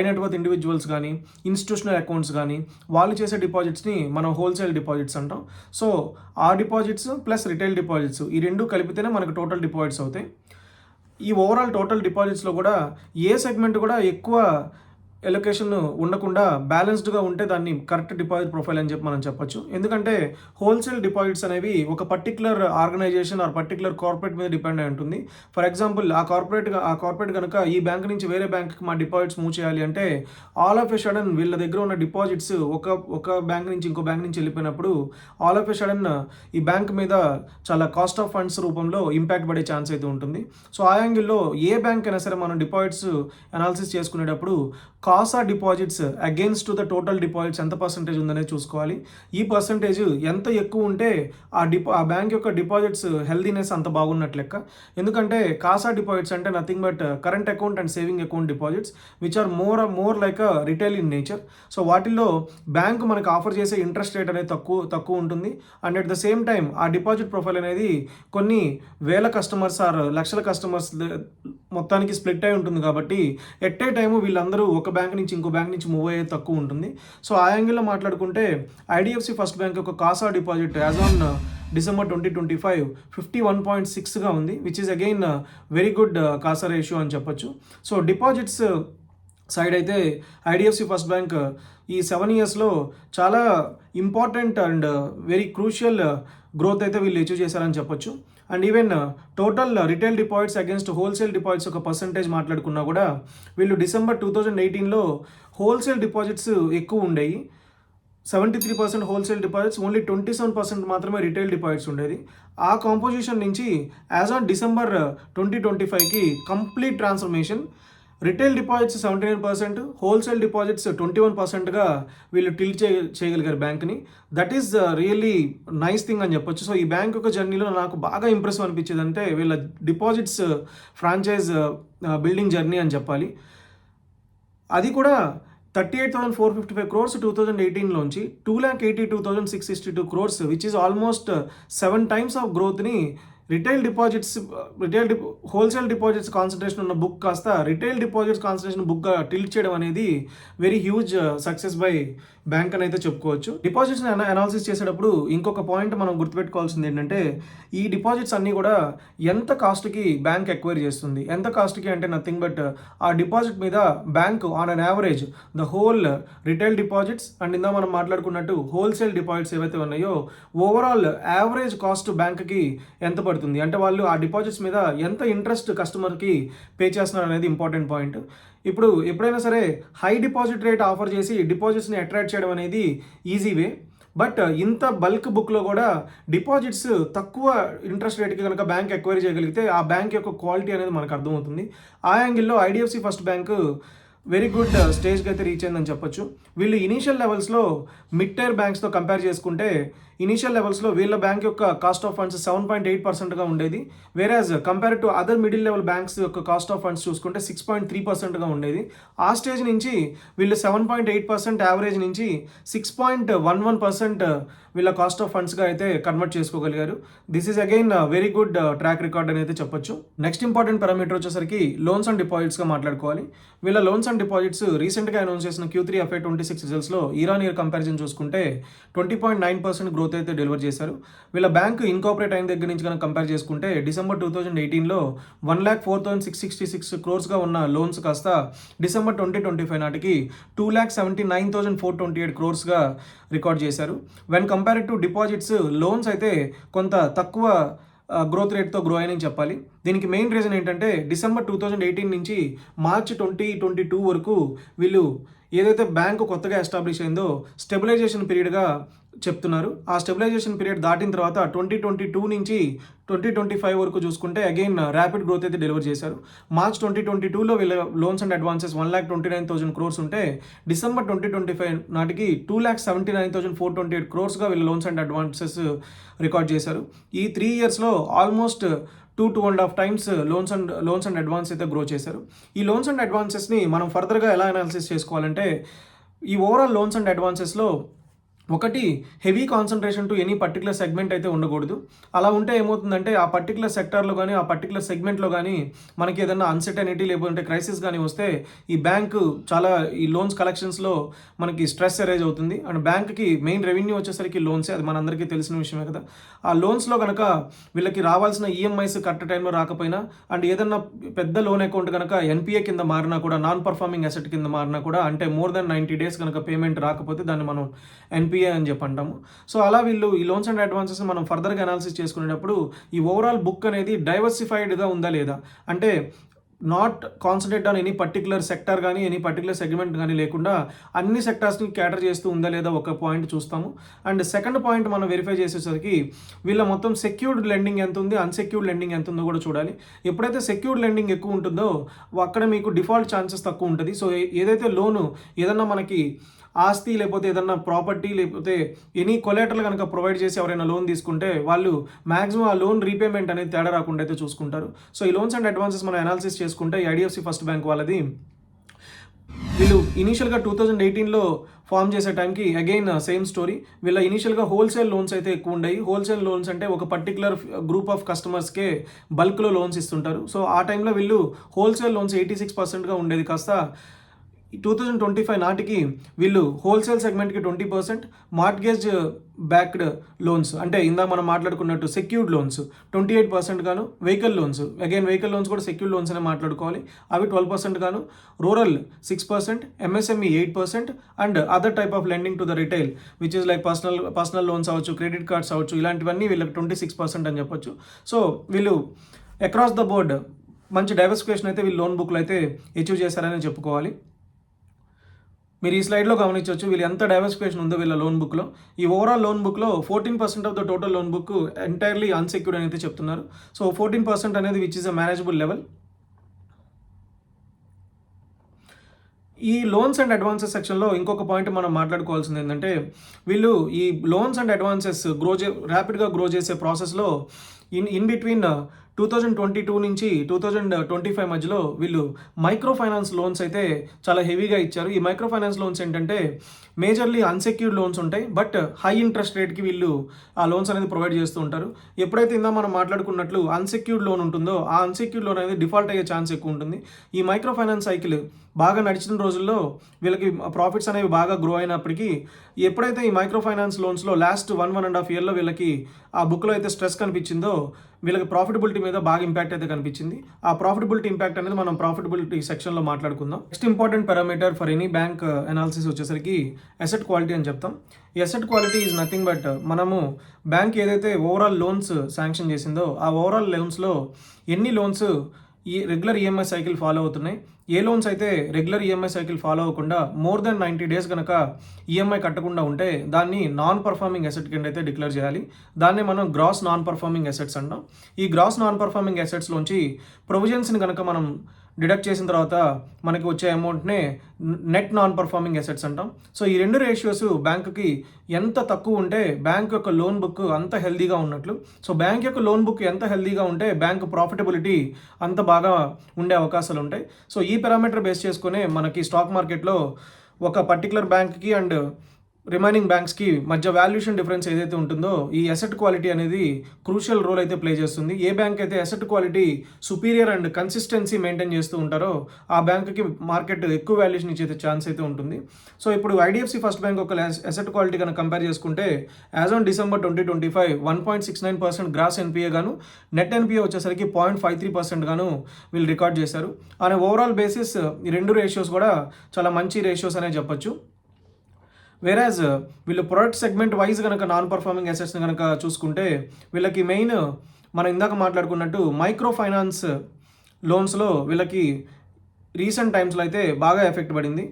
నెట్వర్త్ ఇండివిజువల్స్ కానీ, ఇన్స్టిట్యూషనల్ అకౌంట్స్ కానీ వాళ్ళు చేసే డిపాజిట్స్ని మనం హోల్సేల్ డిపాజిట్స్ అంటాం. సో ఆ డిపాజిట్స్ ప్లస్ రిటైల్ డిపాజిట్స్ ఈ 2 కలిపితేనే మనకు టోటల్ డిపాజిట్స్ అవుతాయి. ఈ ఓవరాల్ టోటల్ డిపాజిట్స్లో కూడా ఏ సెగ్మెంట్ కూడా ఎక్కువ ఎలొకేషన్ ఉండకుండా బ్యాలెన్స్డ్గా ఉంటే దాన్ని కరెక్ట్ డిపాజిట్ ప్రొఫైల్ అని చెప్పి మనం చెప్పొచ్చు. ఎందుకంటే హోల్సేల్ డిపాజిట్స్ అనేవి ఒక particular organization or particular corporate మీద డిపెండ్ అయి ఉంటుంది. ఫర్ ఎగ్జాంపుల్ ఆ కార్పొరేట్ కనుక ఈ బ్యాంక్ నుంచి వేరే బ్యాంక్కి మా డిపాజిట్స్ మూవ్ చేయాలి అంటే ఆల్ ఆఫ్ ఎ సడన్ వీళ్ళ దగ్గర ఉన్న డిపాజిట్స్ ఒక బ్యాంక్ నుంచి ఇంకో బ్యాంక్ నుంచి వెళ్ళిపోయినప్పుడు ఆల్ ఆఫ్ ఎ సడన్ ఈ బ్యాంక్ మీద చాలా కాస్ట్ ఆఫ్ ఫండ్స్ రూపంలో ఇంపాక్ట్ పడే ఛాన్స్ అయితే ఉంటుంది. సో ఆ యాంగిల్లో ఏ బ్యాంక్ అయినా సరే మనం డిపాజిట్స్ అనాలిసిస్ చేసుకునేటప్పుడు CASA deposits against to the total deposits ఎంత పర్సంటేజ్ ఉందనేది చూసుకోవాలి. ఈ పర్సంటేజ్ ఎంత ఎక్కువ ఉంటే ఆ బ్యాంక్ యొక్క డిపాజిట్స్ హెల్దీనెస్ అంత బాగున్నట్లు లెక్క. ఎందుకంటే కాసా డిపాజిట్స్ అంటే nothing but current account and saving account deposits which are more like retail in nature. So వాటిల్లో బ్యాంక్ మనకు ఆఫర్ చేసే ఇంట్రెస్ట్ రేట్ అనేది తక్కువ ఉంటుంది. And at the same time ఆ డిపాజిట్ ప్రొఫైల్ అనేది కొన్ని వేల కస్టమర్స్ ఆర్ లక్షల కస్టమర్స్ మొత్తానికి స్ప్లిట్ అయి ఉంటుంది కాబట్టి ఎట్ ఏ టైము వీళ్ళందరూ ఒక బ్యాంక్ నుంచి ఇంకో బ్యాంక్ నుంచి మూవ్ అయ్యేది తక్కువ ఉంటుంది. సో ఆ యాంగిల్లో మాట్లాడుకుంటే ఐడిఎఫ్సి ఫస్ట్ బ్యాంక్ యొక్క Kasa deposit as on December 2025 51.6గా ఉంది, which is again very good Kasa ratio అని చెప్పొచ్చు. సో డిపాజిట్స్ సైడ్ అయితే ఐడిఎఫ్సి ఫస్ట్ బ్యాంక్ ఈ 7 ఇయర్స్లో చాలా important and very crucial growth అయితే వీళ్ళు అచీవ్ చేశారని చెప్పొచ్చు. And even total retail deposits against wholesale deposits ఒక పర్సంటేజ్ మాట్లాడుకున్నా కూడా వీళ్ళు December 2018లో హోల్సేల్ డిపాజిట్స్ ఎక్కువ ఉండేవి. 73% హోల్సేల్ డిపాజిట్స్, ఓన్లీ 27% మాత్రమే రిటైల్ డిపాజిట్స్ ఉండేది. ఆ కాంపోజిషన్ నుంచి యాజ్ ఆన్ December 2025కి complete transformation. Retail deposits 79%, wholesale deposits 21%గా వీళ్ళు టిల్ట్ చేయగలిగారు బ్యాంక్ని. That is really nice thing అని చెప్పొచ్చు. సో ఈ బ్యాంక్ యొక్క జర్నీలో నాకు బాగా ఇంప్రెసివ్ అనిపించేది అంటే వీళ్ళ డిపాజిట్స్ ఫ్రాంచైజ్ బిల్డింగ్ జర్నీ అని చెప్పాలి. అది కూడా 38,455 crores 2018లోంచి 2,82,662 crores, విచ్ ఈజ్ ఆల్మోస్ట్ 7 times ఆఫ్ గ్రోత్ని హోల్సేల్ డిపాజిట్స్ కాన్సన్ట్రేషన్ ఉన్న బుక్ కాస్త రిటైల్ డిపాజిట్స్ కాన్సన్ట్రేషన్ బుక్గా టిల్ట్ చేయడం అనేది very huge success by bank అని అయితే చెప్పుకోవచ్చు. డిపాజిట్స్ని అనాలిసిస్ చేసేటప్పుడు ఇంకొక పాయింట్ మనం గుర్తుపెట్టుకోవాల్సింది ఏంటంటే ఈ డిపాజిట్స్ అన్నీ కూడా ఎంత కాస్ట్కి బ్యాంక్ ఎక్వైర్ చేస్తుంది. ఎంత కాస్ట్కి అంటే నథింగ్ బట్ ఆ డిపాజిట్ మీద bank on an average the whole retail deposits and ఇందా మనం మాట్లాడుకున్నట్టు హోల్సేల్ డిపాజిట్స్ ఏవైతే ఉన్నాయో ఓవరాల్ యావరేజ్ కాస్ట్ బ్యాంక్కి ఎంత పడుతుంది అంటే వాళ్ళు ఆ డిపాజిట్స్ మీద ఎంత ఇంట్రెస్ట్ కస్టమర్కి పే చేస్తున్నారు అనేది ఇంపార్టెంట్ పాయింట్. ఇప్పుడు ఎప్పుడైనా సరే హై డిపాజిట్ రేట్ ఆఫర్ చేసి డిపాజిట్స్ని అట్రాక్ట్ చేయడం అనేది ఈజీ వే, బట్ ఇంత బల్క్ బుక్లో కూడా డిపాజిట్స్ తక్కువ ఇంట్రెస్ట్ రేట్కి కనుక బ్యాంక్ ఎక్వైరీ చేయగలిగితే ఆ బ్యాంక్ యొక్క క్వాలిటీ అనేది మనకు అర్థమవుతుంది. ఆ యాంగిల్లో IDFC first bank very good స్టేజ్కి అయితే రీచ్ అయిందని చెప్పొచ్చు. వీళ్ళు ఇనీషియల్ లెవెల్స్లో మిడ్ టైర్ బ్యాంక్స్తో కంపేర్ చేసుకుంటే ఇనీషియల్ లెవెల్స్లో వీళ్ళ బ్యాంక్ యొక్క కాస్ట్ ఆఫ్ ఫండ్స్ 7.8%గా ఉండేది, whereas compare to other middle level banks యొక్క కాస్ట్ ఆఫ్ ఫండ్స్ చూసుకుంటే 6.3%గా ఉండేది. ఆ స్టేజ్ నుంచి వీళ్ళు 7.8% యావరేజ్ నుంచి 6.11% వీళ్ళ కాస్ట్ ఆఫ్ ఫండ్స్గా అయితే కన్వర్ట్ చేసుకోగలిగారు. This is again very good track record అని అయితే చెప్పొచ్చు. నెక్స్ట్ ఇంపార్టెంట్ పారామీటర్ వచ్చేసరికి లోన్స్ అండ్ డిపాజిట్స్గా మాట్లాడుకోవాలి. వీళ్ళ లోన్స్ అండ్ డిపాజిట్స్ రీసెంట్గా అనౌన్స్ చేసిన Q3 FY26 రిజల్ట్స్లో ఇయర్ ఆన్ ఇయర్ కంపారిజన్ చూసుకుంటే 20.9% గ్రోత్ అయితే డెలివర్ చేశారు. వీళ్ళ బ్యాంక్ ఇన్కార్పొరేట్ అయిన దగ్గర నుంచి కనుక కంపేర్ చేసుకుంటే December 2018లో 1,04,666 crores ఉన్న లోన్స్ కాస్త December 2025 నాటికి 2,79,428 crores రికార్డ్ చేశారు. When compared to deposits loans అయితే కొంత తక్కువ గ్రోత్ రేట్తో గ్రో అయినని చెప్పాలి. దీనికి మెయిన్ రీజన్ ఏంటంటే December 2018 నుంచి March 2022 వరకు వీళ్ళు ఏదైతే బ్యాంకు కొత్తగా ఎస్టాబ్లిష్ అయిందో స్టెబిలైజేషన్ పీరియడ్గా చెప్తున్నారు. ఆ స్టెబిలైజేషన్ పీరియడ్ దాటిన తర్వాత 2022 నుంచి 2025 వరకు చూసుకుంటే అగైన్ ర్యాపిడ్ గ్రోత్ అయితే డెలివర్ చేశారు. March 2022లో వీళ్ళ లోన్స్ అండ్ అడ్వాన్సెస్ 1,29,000 crores ఉంటే December 2025 నాటికి 2,79,428 crores వీళ్ళ లోన్స్ అండ్ అడ్వాన్సెస్ రికార్డ్ చేశారు. ఈ 3 ఇయర్స్లో almost 2.5 times loans and advance అయితే గ్రో చేశారు. ఈ లోన్స్ అండ్ అడ్వాన్సెస్ని మనం ఫర్దర్గా ఎలా అనాలిసిస్ చేసుకోవాలంటే ఈ ఓవరాల్ లోన్స్ అండ్ అడ్వాన్సెస్లో ఒకటి heavy concentration to any particular segment అయితే ఉండకూడదు. అలా ఉంటే ఏమవుతుందంటే ఆ పర్టికులర్ సెక్టార్లో కానీ ఆ పర్టికులర్ సెగ్మెంట్లో కానీ మనకి ఏదైనా అన్సర్టనిటీ లేకపోతే క్రైసిస్ కానీ వస్తే ఈ బ్యాంకు చాలా ఈ లోన్స్ కలెక్షన్స్లో మనకి స్ట్రెస్ అరైజ్ అవుతుంది. అండ్ బ్యాంక్కి మెయిన్ రెవెన్యూ వచ్చేసరికి లోన్సే, అది మనందరికీ తెలిసిన విషయమే కదా. ఆ లోన్స్లో కనుక వీళ్ళకి రావాల్సిన ఈఎంఐస్ కరెక్ట్ టైంలో రాకపోయినా అండ్ ఏదన్నా పెద్ద లోన్ అకౌంట్ కనుక ఎన్పిఏ కింద మారినా కూడా నాన్ పర్ఫార్మింగ్ అసెట్ కింద మారినా కూడా అంటే మోర్ దెన్ 90 days కనుక పేమెంట్ రాకపోతే దాన్ని మనం ఎన్పిఏ అని చెప్పి అంటాము. సో అలా వీళ్ళు ఈ లోన్స్ అండ్ అడ్వాన్సెస్ మనం ఫర్దర్గా అనాలిసిస్ చేసుకునేటప్పుడు ఈ ఓవరాల్ బుక్ అనేది డైవర్సిఫైడ్గా ఉందా లేదా అంటే not concentrate on any particular sector కానీ ఎనీ పర్టికులర్ సెగ్మెంట్ కానీ లేకుండా అన్ని సెక్టార్స్ని క్యాటర్ చేస్తూ ఉందా లేదా ఒక పాయింట్ చూస్తాము. అండ్ సెకండ్ పాయింట్ మనం వెరిఫై చేసేసరికి వీళ్ళ మొత్తం సెక్యూర్డ్ లెండింగ్ ఎంత ఉంది, అన్సెక్యూర్డ్ లెండింగ్ ఎంత ఉందో కూడా చూడాలి. ఎప్పుడైతే సెక్యూర్డ్ లెండింగ్ ఎక్కువ ఉంటుందో అక్కడ మీకు డిఫాల్ట్ ఛాన్సెస్ తక్కువ ఉంటుంది. సో ఏదైతే లోను ఏదన్నా మనకి ఆస్తి లేకపోతే ఏదన్నా ప్రాపర్టీ లేకపోతే ఎనీ కొలేటరల్ కనుక ప్రొవైడ్ చేసి ఎవరైనా లోన్ తీసుకుంటే వాళ్ళు మ్యాక్సిమం ఆ లోన్ రీపేమెంట్ అనేది తేడా రాకుండా అయితే చూసుకుంటారు. సో ఈ లోన్స్ అండ్ అడ్వాన్సెస్ మనం అనాలిసిస్ చేసుకుంటే ఐడిఎఫ్సి ఫస్ట్ బ్యాంక్ వాళ్ళది వీళ్ళు ఇనీషియల్గా 2018లో ఫామ్ చేసే టైంకి అగైన్ సేమ్ స్టోరీ. వీళ్ళ ఇనిషియల్గా హోల్సేల్ లోన్స్ అయితే ఎక్కువ ఉండేవి. హోల్సేల్ లోన్స్ అంటే ఒక పర్టికులర్ గ్రూప్ ఆఫ్ కస్టమర్స్కే బల్క్లో లోన్స్ ఇస్తుంటారు. సో ఆ టైంలో వీళ్ళు హోల్సేల్ లోన్స్ 86%గా ఉండేది కాస్త 2025 నాటికి వీళ్ళు హోల్సేల్ సెగ్మెంట్కి 20%, మార్ట్గేజ్ బ్యాక్డ్ లోన్స్ అంటే ఇందా మనం మాట్లాడుకున్నట్టు సెక్యూర్డ్ లోన్స్ 28% గాను, vehicle loans again vehicle loans కూడా సెక్యూర్డ్ లోన్స్ అనే మాట్లాడుకోవాలి, అవి 12% గాను, rural 6%, MSME 8% and other type of lending to the retail which is like personal loans అవ్వచ్చు, క్రెడిట్ కార్డ్స్ అవ్వచ్చు, ఇలాంటివన్నీ వీళ్ళకి 26% అని చెప్పొచ్చు. సో వీళ్ళు అక్రాస్ ద బోర్డ్ మంచి డైవర్సిఫికేషన్ అయితే వీళ్ళు లోన్ బుక్లో అయితే అచీవ్ చేశారని చెప్పుకోవాలి. మీరు ఈ స్లైడ్లో గమనించవచ్చు వీళ్ళు ఎంత డైవర్సిఫికేషన్ ఉందో వీళ్ళ లోన్ బుక్లో. ఈ ఓవరాల్ లోన్ బుక్లో 14% of the total loan book entirely unsecured అని అయితే చెప్తున్నారు. సో 14% అనేది which is a manageable level. ఈ లోన్స్ అండ్ అడ్వాన్సెస్ సెక్షన్లో ఇంకొక పాయింట్ మనం మాట్లాడుకోవాల్సింది ఏంటంటే వీళ్ళు ఈ లోన్స్ అండ్ అడ్వాన్సెస్ ర్యాపిడ్గా గ్రో చేసే ప్రాసెస్లో ఇన్ బిట్వీన్ 2022 నుంచి 2025 మధ్యలో వీళ్ళు మైక్రో ఫైనాన్స్ లోన్స్ అయితే చాలా హెవీగా ఇచ్చారు. ఈ మైక్రో ఫైనాన్స్ లోన్స్ ఏంటంటే మేజర్లీ అన్సెక్యూర్డ్ లోన్స్ ఉంటాయి, బట్ హై ఇంట్రెస్ట్ రేట్కి వీళ్ళు ఆ లోన్స్ అనేది ప్రొవైడ్ చేస్తూ ఉంటారు. ఎప్పుడైతే ఇందా మనం మాట్లాడుకున్నట్లు అన్సెక్యూర్డ్ లోన్ ఉంటుందో ఆ అన్సెక్యూర్డ్ లోన్ అనేది డిఫాల్ట్ అయ్యే ఛాన్స్ ఎక్కువ ఉంటుంది. ఈ మైక్రో ఫైనాన్స్ సైకిల్ బాగా నడిచిన రోజుల్లో వీళ్ళకి ప్రాఫిట్స్ అనేవి బాగా గ్రో అయినప్పటికీ ఎప్పుడైతే ఈ మైక్రో ఫైనాన్స్ లోన్స్లో లాస్ట్ 1.5 ఇయర్లో వీళ్ళకి ఆ బుక్లో అయితే స్ట్రెస్ కనిపించిందో వీళ్ళకి ప్రాఫిటబిలిటీ మీద బాగా ఇంపాక్ట్ అయితే కనిపించింది. ఆ ప్రాఫిటబిలిటీ ఇంపాక్ట్ అనేది మనం ప్రాఫిటబిలిటీ సెక్షన్లో మాట్లాడుకుందాం. Next important parameter for any bank analysis వచ్చేసరికి అసెట్ క్వాలిటీ అని చెప్తాం. ఈ asset quality is nothing but మనము బ్యాంక్ ఏదైతే ఓవరాల్ లోన్స్ శాంక్షన్ చేసిందో ఆ ఓవరాల్ లోన్స్లో ఎన్ని లోన్స్ ఈ రెగ్యులర్ ఈఎంఐ సైకిల్ ఫాలో అవుతున్నాయి, ఏ లోన్స్ అయితే రెగ్యులర్ ఈఎంఐ సైకిల్ ఫాలో అవ్వకుండా మోర్ దెన్ 90 days కనుక ఈఎంఐ కట్టకుండా ఉంటే దాన్ని నాన్ పర్ఫార్మింగ్ అసెట్ కింద అయితే డిక్లేర్ చేయాలి. దాన్ని మనం గ్రాస్ నాన్ పర్ఫార్మింగ్ అసెట్స్ అంటాం. ఈ గ్రాస్ నాన్ పర్ఫార్మింగ్ అసెట్స్లోంచి ప్రొవిజన్స్ని కనుక మనం డిడక్ట్ చేసిన తర్వాత మనకి వచ్చే అమౌంట్నే నెట్ నాన్ పర్ఫార్మింగ్ అసెట్స్ అంటాం. సో ఈ రెండు రేషియోస్ బ్యాంకుకి ఎంత తక్కువ ఉంటే బ్యాంక్ యొక్క లోన్ బుక్ అంత హెల్దీగా ఉన్నట్లు. సో బ్యాంక్ యొక్క లోన్ బుక్ ఎంత హెల్దీగా ఉంటే బ్యాంక్ ప్రాఫిటబిలిటీ అంత బాగా ఉండే అవకాశాలు ఉంటాయి. సో ఈ పారామీటర్ బేస్ చేసుకునే మనకి స్టాక్ మార్కెట్లో ఒక పర్టికులర్ బ్యాంక్కి అండ్ రిమైనింగ్ బ్యాంక్స్కి మధ్య వాల్యుయేషన్ డిఫరెన్స్ ఏదైతే ఉంటుందో ఈ అసెట్ క్వాలిటీ అనేది క్రూషియల్ రోల్ అయితే ప్లే చేస్తుంది. ఏ బ్యాంక్ అయితే asset quality superior and consistency maintain చేస్తూ ఉంటారో ఆ బ్యాంక్కి మార్కెట్ ఎక్కువ వాల్యుయేషన్ ఇచ్చే ఛాన్స్ అయితే ఉంటుంది. సో ఇప్పుడు ఐడిఎఫ్సి ఫస్ట్ బ్యాంక్ ఒక అసెట్ క్వాలిటీ కనుక కంపేర్ చేసుకుంటే as on December 2025 1.69% gross NPA గాను, నెట్ ఎన్పిఏ వచ్చేసరికి 0.53% గాను వీళ్ళు రికార్డ్ చేశారు. అనే ఓవరాల్ బేసిస్ ఈ రెండు రేషియోస్ కూడా చాలా మంచి రేషియోస్ అనే చెప్పొచ్చు. వేరాజ్ వీళ్ళు ప్రొడక్ట్ సెగ్మెంట్ వైజ్ కనుక నాన్ పర్ఫార్మింగ్ అసెట్స్ని కనుక చూసుకుంటే వీళ్ళకి మెయిన్ మనం ఇందాక మాట్లాడుకున్నట్టు మైక్రో ఫైనాన్స్ లోన్స్లో వీళ్ళకి రీసెంట్ టైమ్స్లో అయితే బాగా ఎఫెక్ట్ పడింది.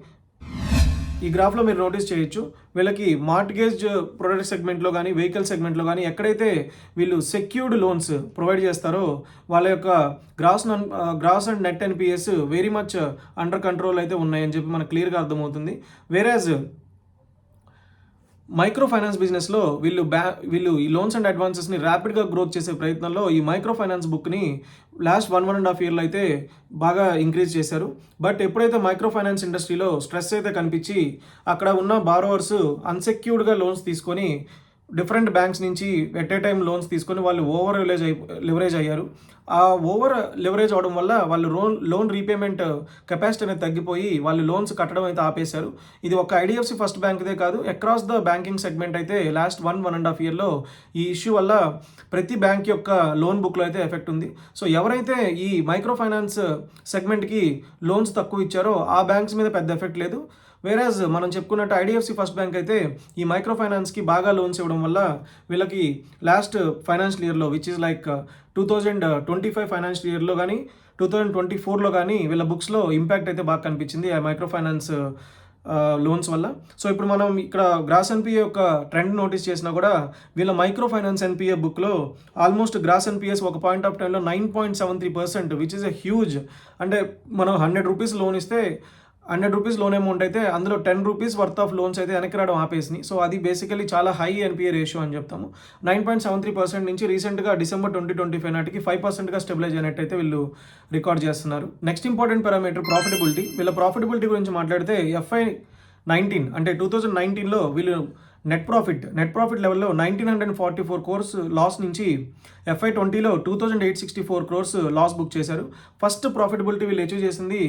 ఈ గ్రాఫ్లో మీరు నోటీస్ చేయొచ్చు వీళ్ళకి మార్ట్గేజ్ ప్రొడక్ట్ సెగ్మెంట్లో కానీ వెహికల్ సెగ్మెంట్లో కానీ ఎక్కడైతే వీళ్ళు సెక్యూర్డ్ లోన్స్ ప్రొవైడ్ చేస్తారో వాళ్ళ యొక్క gross and net NPAs very much under control అయితే ఉన్నాయని చెప్పి మనకు క్లియర్గా అర్థమవుతుంది. వేరాజ్ మైక్రో ఫైనాన్స్ బిజినెస్లో వీళ్ళు ఈ లోన్స్ అండ్ అడ్వాన్సెస్ని ర్యాపిడ్గా గ్రోత్ చేసే ప్రయత్నంలో ఈ మైక్రో ఫైనాన్స్ బుక్ని లాస్ట్ 1.5 ఇయర్లో అయితే బాగా ఇంక్రీజ్ చేశారు. బట్ ఎప్పుడైతే మైక్రో ఫైనాన్స్ ఇండస్ట్రీలో స్ట్రెస్ అయితే కనిపించి అక్కడ ఉన్న బారోవర్స్ అన్సెక్యూర్డ్గా లోన్స్ తీసుకొని డిఫరెంట్ బ్యాంక్స్ నుంచి ఎట్ ఏ టైం లోన్స్ తీసుకొని వాళ్ళు ఓవర్ లివరేజ్ అయ్యారు. ఆ ఓవర్ లివరేజ్ అవడం వల్ల వాళ్ళు లోన్ రీపేమెంట్ కెపాసిటీ అనేది తగ్గిపోయి వాళ్ళు లోన్స్ కట్టడం అయితే ఆపేశారు. ఇది ఒక ఐడిఎఫ్సి ఫస్ట్ బ్యాంక్దే కాదు, అక్రాస్ ద బ్యాంకింగ్ సెగ్మెంట్ అయితే లాస్ట్ 1.5 ఇయర్లో ఈ ఇష్యూ వల్ల ప్రతి బ్యాంక్ యొక్క లోన్ బుక్లో అయితే ఎఫెక్ట్ ఉంది. సో ఎవరైతే ఈ మైక్రో ఫైనాన్స్ సెగ్మెంట్కి లోన్స్ తక్కువ ఇచ్చారో ఆ బ్యాంక్స్ మీద పెద్ద ఎఫెక్ట్ లేదు. వేరాజ్ మనం చెప్పుకున్నట్టు ఐడిఎఫ్సి ఫస్ట్ బ్యాంక్ అయితే ఈ మైక్రో ఫైనాన్స్కి బాగా లోన్స్ ఇవ్వడం వల్ల వీళ్ళకి లాస్ట్ ఫైనాన్షియల్ ఇయర్లో విచ్ ఇస్ లైక్ 2025 ఫైనాన్షియల్ ఇయర్లో కానీ 2024లో కానీ వీళ్ళ బుక్స్లో ఇంపాక్ట్ అయితే బాగా కనిపించింది ఆ మైక్రో ఫైనాన్స్ లోన్స్ వల్ల. సో ఇప్పుడు మనం ఇక్కడ గ్రాస్ ఎన్పిఏ యొక్క ట్రెండ్ నోటీస్ చేసినా కూడా వీళ్ళ మైక్రో ఫైనాన్స్ ఎన్పిఏ బుక్లో ఆల్మోస్ట్ గ్రాస్ ఎన్పిఎస్ ఒక పాయింట్ ఆఫ్ టైంలో 9.73% విచ్ ఇస్ ఎ హ్యూజ్. అంటే మనం 100 రూపీస్ లోన్ ఇస్తే 100 రూపీస్ లోన్ అమౌంట్ అయితే అందులో 10 రూపీస్ వర్త్ ఆఫ్ లోన్స్ అయితే వెనక్కి రావడం ఆపేసినాయి. సో అది బేసికలీ చాలా హై ఎన్పిఏ రేషియో అని చెప్తాము. 9.73% నుంచి రీసెంట్గా December 2025 నాటికి 5%గా స్టెబిలైజ్ అయినట్టు అయితే వీళ్ళు రికార్డ్ చేస్తున్నారు. Next important parameter profitability. వీళ్ళ ప్రాఫిటబిలిటీ గురించి మాట్లాడితే FY అంటే 2019లో వీళ్ళు నెట్ ప్రాఫిట్ లెవెల్లో 1944 క్రోర్స్ లాస్ నుంచి FY20లో 2864 క్రోర్స్ లాస్ బుక్ చేశారు. ఫస్ట్ ప్రాఫిటబిలిటీ వీళ్ళు అచీవ్ చేసింది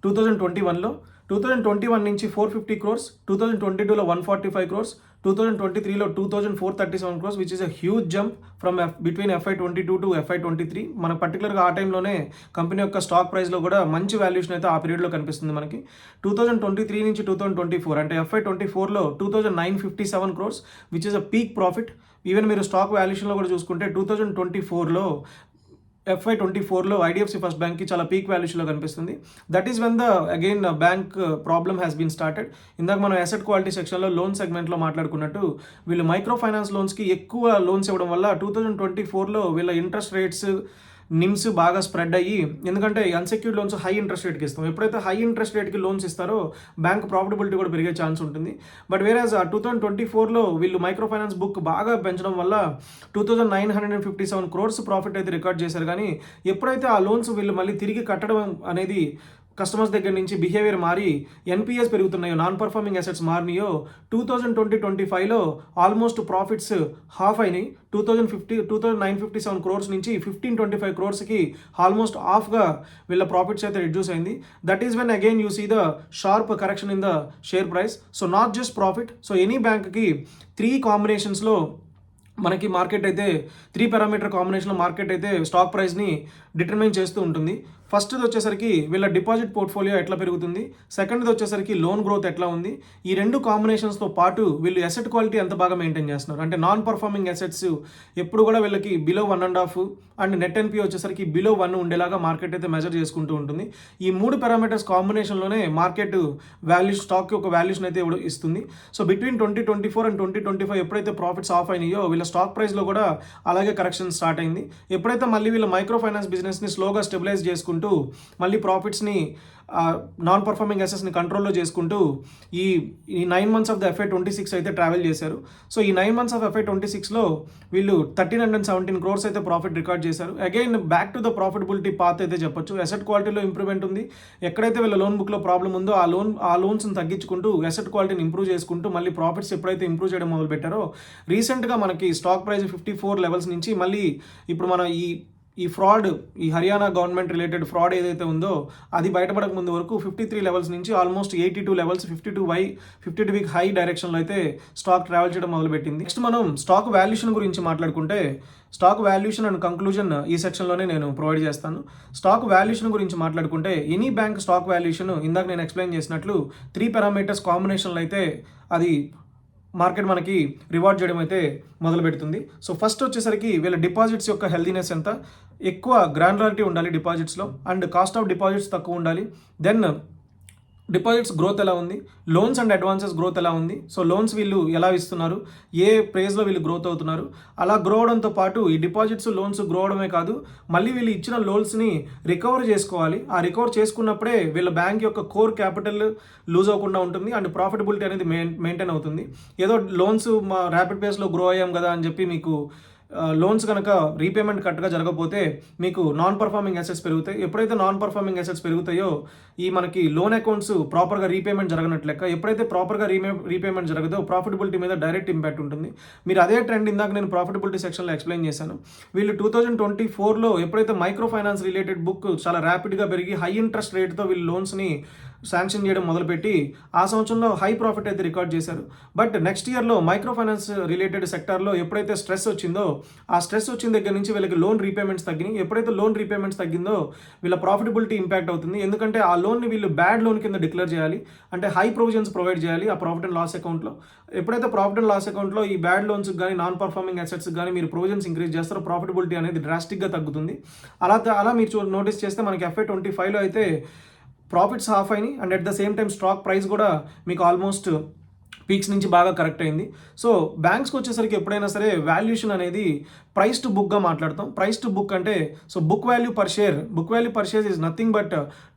2021లో. 2021 నుంచి 450 క్రోర్స్, 2022లో 145 క్రోర్స్, 2023లో 2437 crores, which is a huge jump from between FY22 to FY23. మన పర్టికులర్గా ఆ టైంలోనే కంపెనీ యొక్క స్టాక్ ప్రైస్లో కూడా మంచి వాల్యూషన్ అయితే ఆ పీరియడ్లో కనిపిస్తుంది మనకి. 2023 నుంచి 2024 అంటే FY24లో 2957 crores, which is a peak profit. Even మీరు స్టాక్ వాల్యూషన్లో కూడా చూసుకుంటే 2024లో FY24లో IDFC ఫస్ట్ బ్యాంక్కి చాలా పీక్ వాల్యూషన్లో కనిపిస్తుంది. That is when the again bank problem has been started. ఇందాక మనం అసెట్ క్వాలిటీ సెక్షన్లో లోన్ సెగ్మెంట్లో మాట్లాడుకున్నట్టు వీళ్ళు మైక్రో ఫైనాన్స్ లోన్స్కి ఎక్కువ లోన్స్ ఇవ్వడం వల్ల 2024లో వీళ్ళ ఇంట్రెస్ట్ రేట్స్ నిమ్స్ బాగా స్ప్రెడ్ అయ్యి, ఎందుకంటే అన్సెక్యూర్డ్ లోన్స్ హై ఇంట్రెస్ట్ రేట్కి ఇస్తాం. ఎప్పుడైతే హై ఇంట్రెస్ట్ రేట్కి లోన్స్ ఇస్తారో బ్యాంక్ ప్రాఫిటబిలిటీ కూడా పెరిగే ఛాన్స్ ఉంటుంది. బట్ వేరేజ్ 2024లో వీళ్ళు మైక్రో ఫైనాన్స్ బుక్ బాగా పెంచడం వల్ల 2957 క్రోర్స్ ప్రాఫిట్ అయితే రికార్డ్ చేశారు. కానీ ఎప్పుడైతే ఆ లోన్స్ వీళ్ళు మళ్ళీ తిరిగి కట్టడం అనేది కస్టమర్స్ దగ్గర నుంచి బిహేవియర్ మారి NPAs పెరుగుతున్నాయో, నాన్ పర్ఫార్మింగ్ అసెట్స్ మారినాయో, 2020-25లో ఆల్మోస్ట్ ప్రాఫిట్స్ హాఫ్ అయినాయి. 2957 క్రోర్స్ నుంచి 1525 క్రోర్స్కి ఆల్మోస్ట్ హాఫ్గా వీళ్ళ ప్రాఫిట్స్ అయితే రిడ్యూస్ అయింది. That is when again you see the sharp correction in the share price. So not just profit. So any బ్యాంక్కి 3 కాంబినేషన్స్లో మనకి మార్కెట్ అయితే 3 పారామీటర్ కాంబినేషన్లో మార్కెట్ అయితే స్టాక్ ప్రైస్ని డిటర్మైన్ చేస్తూ ఉంటుంది. ఫస్ట్ది వచ్చేసరికి వీళ్ళ డిపాజిట్ పోర్ట్ఫోలియో ఎట్లా పెరుగుతుంది, సెకండ్ది వచ్చేసరికి లోన్ గ్రోత్ ఎట్లా ఉంది. ఈ 2 కాంబినేషన్స్తో పాటు వీళ్ళు అసెట్ క్వాలిటీ ఎంత బాగా మెయింటైన్ చేస్తున్నారు. అంటే నాన్ పర్ఫార్మింగ్ అసెట్స్ ఎప్పుడు కూడా వీళ్ళకి బిలో 1.5 అండ్ నెట్ NPA వచ్చేసరికి బిలో 1 ఉండేలాగా మార్కెట్ అయితే మెజర్ చేసుకుంటూ ఉంటుంది. ఈ 3 పారామీటర్స్ కాంబినేషన్లోనే మార్కెట్ వాల్యూ స్టాక్కి ఒక వాల్యూషన్ అయితే ఇస్తుంది. సో బిట్వీన్ 2024 అండ్ 2025 ఎప్పుడైతే ప్రాఫిట్స్ ఆఫ్ అయినాయో వీళ్ళ స్టాక్ ప్రైస్లో కూడా అలాగే కరెక్షన్ స్టార్ట్ అయింది. ఎప్పుడైతే మళ్ళీ వీళ్ళ మైక్రో ఫైనాన్స్ బిజినెస్ని స్లోగా స్టెబిలైజ్ చేసుకుంటూ మళ్ళీ ప్రాఫిట్స్ని నాన్ పర్ఫార్మింగ్ అసెట్స్ని కంట్రోల్లో చేసుకుంటూ ఈ 9 months ఆఫ్ ద FY26 అయితే ట్రావెల్ చేశారు. సో ఈ 9 months ఆఫ్ FY26లో వీళ్ళు 1317 క్రోర్స్ అయితే ప్రాఫిట్ రికార్డ్ చేశారు. Again back to the profitability path అయితే చెప్పొచ్చు. అసెట్ క్వాలిటీలో ఇంప్రూవ్మెంట్ ఉంది. ఎక్కడైతే వీళ్ళ లోన్ బుక్లో ప్రాబ్లం ఉందో ఆ లోన్స్ని తగ్గించుకుంటూ అసెట్ క్వాలిటీని ఇంప్రూవ్ చేసుకుంటూ మళ్ళీ ప్రాఫిట్స్ ఎప్పుడైతే ఇంప్రూవ్ చేయడం మొదలు పెట్టారో రీసెంట్గా మనకి స్టాక్ ప్రైస్ 54 లెవెల్స్ నుంచి మళ్ళీ ఇప్పుడు మన ఈ ఫ్రాడ్, ఈ హర్యానా గవర్నమెంట్ రిలేటెడ్ ఫ్రాడ్ ఏదైతే ఉందో అది బయటపడక ముందు వరకు 53 లెవెల్స్ నుంచి ఆల్మోస్ట్ 82 లెవెల్స్ 52 వీక్ హై డైరెక్షన్లో అయితే స్టాక్ ట్రావెల్ చేయడం మొదలుపెట్టింది. నెక్స్ట్ మనం స్టాక్ వాల్యూషన్ గురించి మాట్లాడుకుంటే స్టాక్ వాల్యూషన్ అండ్ కంక్లూజన్ ఈ సెక్షన్లోనే నేను ప్రొవైడ్ చేస్తాను. స్టాక్ వాల్యూషన్ గురించి మాట్లాడుకుంటే ఎనీ బ్యాంక్ స్టాక్ వాల్యూషన్ ఇందాక నేను ఎక్స్ప్లెయిన్ చేసినట్లు 3 పారామీటర్స్ కాంబినేషన్లో అయితే అది మార్కెట్ మనకి రివార్డ్ చేయడం అయితే మొదలు పెడుతుంది. సో ఫస్ట్ వచ్చేసరికి వీళ్ళ డిపాజిట్స్ యొక్క హెల్దీనెస్ ఎంత, ఎక్కువ గ్రాన్యులారిటీ ఉండాలి డిపాజిట్స్లో, అండ్ కాస్ట్ ఆఫ్ డిపాజిట్స్ తక్కువ ఉండాలి. దెన్ డిపాజిట్స్ గ్రోత్ ఎలా ఉంది, లోన్స్ అండ్ అడ్వాన్సెస్ గ్రోత్ ఎలా ఉంది, సో లోన్స్ వీళ్ళు ఎలా ఇస్తున్నారు, ఏ ప్రైస్లో వీళ్ళు గ్రోత్ అవుతున్నారు. అలా గ్రో అవడంతో పాటు ఈ డిపాజిట్స్ లోన్స్ గ్రో అవడమే కాదు, మళ్ళీ వీళ్ళు ఇచ్చిన లోన్స్ని రికవర్ చేసుకోవాలి. ఆ రికవర్ చేసుకున్నప్పుడే వీళ్ళ బ్యాంక్ యొక్క కోర్ క్యాపిటల్ లూజ్ అవ్వకుండా ఉంటుంది అండ్ ప్రాఫిటబిలిటీ అనేది మెయింటైన్ అవుతుంది. ఏదో లోన్స్ ర్యాపిడ్ పేస్లో గ్రో అయ్యాం కదా అని చెప్పి మీకు లోన్స్ కనుక రీపేమెంట్ కరెక్ట్గా జరగకపోతే మీకు నాన్ పర్ఫార్మింగ్ అసెట్స్ పెరుగుతాయి. ఎప్పుడైతే నాన్ పర్ఫార్మింగ్ అసెట్స్ పెరుగుతాయో ఈ మనకి లోన్ అకౌంట్స్ ప్రాపర్గా రీపేమెంట్ జరగనట్లు లెక్క. ఎప్పుడైతే ప్రాపర్గా రీపేమెంట్ జరగదో ప్రాఫిటబిలిటీ మీద డైరెక్ట్ ఇంపాక్ట్ ఉంటుంది. మీరు అదే ట్రెండ్ ఇందాక నేను ప్రాఫిటబిలిటీ సెక్షన్లో ఎక్స్ప్లెయిన్ చేశాను. వీళ్ళు 2024లో ఎప్పుడైతే మైక్రో ఫైనాన్స్ రిలేటెడ్ బుక్ చాలా ర్యాపిడ్గా పెరిగి హై ఇంట్రెస్ట్ రేట్తో వీళ్ళు లోన్స్ని శాంక్షన్ చేయడం మొదలుపెట్టి ఆ సంవత్సరంలో హై ప్రాఫిట్ అయితే రికార్డ్ చేశారు. బట్ నెక్స్ట్ ఇయర్లో మైక్రో ఫైనాన్స్ రిలేటెడ్ సెక్టార్లో ఎప్పుడైతే స్ట్రెస్ వచ్చిందో ఆ స్ట్రెస్ వచ్చిన దగ్గర నుంచి వీళ్ళకి లోన్ రీపేమెంట్స్ తగ్గినాయి. ఎప్పుడైతే లోన్ రీపేమెంట్స్ తగ్గిందో వీళ్ళ ప్రాఫిటబిలిటీ ఇంపాక్ట్ అవుతుంది. ఎందుకంటే ఆ లోన్ని వీళ్ళు బ్యాడ్ లోన్ కింద డిక్లేర్ చేయాలి, అంటే హై ప్రొవిజన్స్ ప్రొవైడ్ చేయాలి ఆ ప్రాఫిట్ అండ్ లాస్ అకౌంట్లో. ఎప్పుడైతే ప్రాఫిట్ అండ్ లాస్ అకౌంట్లో ఈ బ్యాడ్ లోన్స్ కానీ నాన్ పర్ఫార్మింగ్ అసెట్స్ కానీ మీరు ప్రొవిజన్స్ ఇంక్రీజ్ చేస్తారో ప్రాఫిటబిలిటీ అనేది డ్రాస్టిక్గా తగ్గుతుంది. అలా మీరు నోటీస్ చేస్తే మనకి FY25లో అయితే ప్రాఫిట్స్ హాఫ్ అయినాయి and at the same time stock price కూడా మీకు ఆల్మోస్ట్ పీక్స్ నుంచి బాగా కరెక్ట్ అయింది. సో బ్యాంక్స్కి వచ్చేసరికి ఎప్పుడైనా సరే వాల్యూషన్ అనేది ప్రైస్ టు బుక్గా మాట్లాడతాం. ప్రైస్ టు బుక్ అంటే so book value per share is nothing but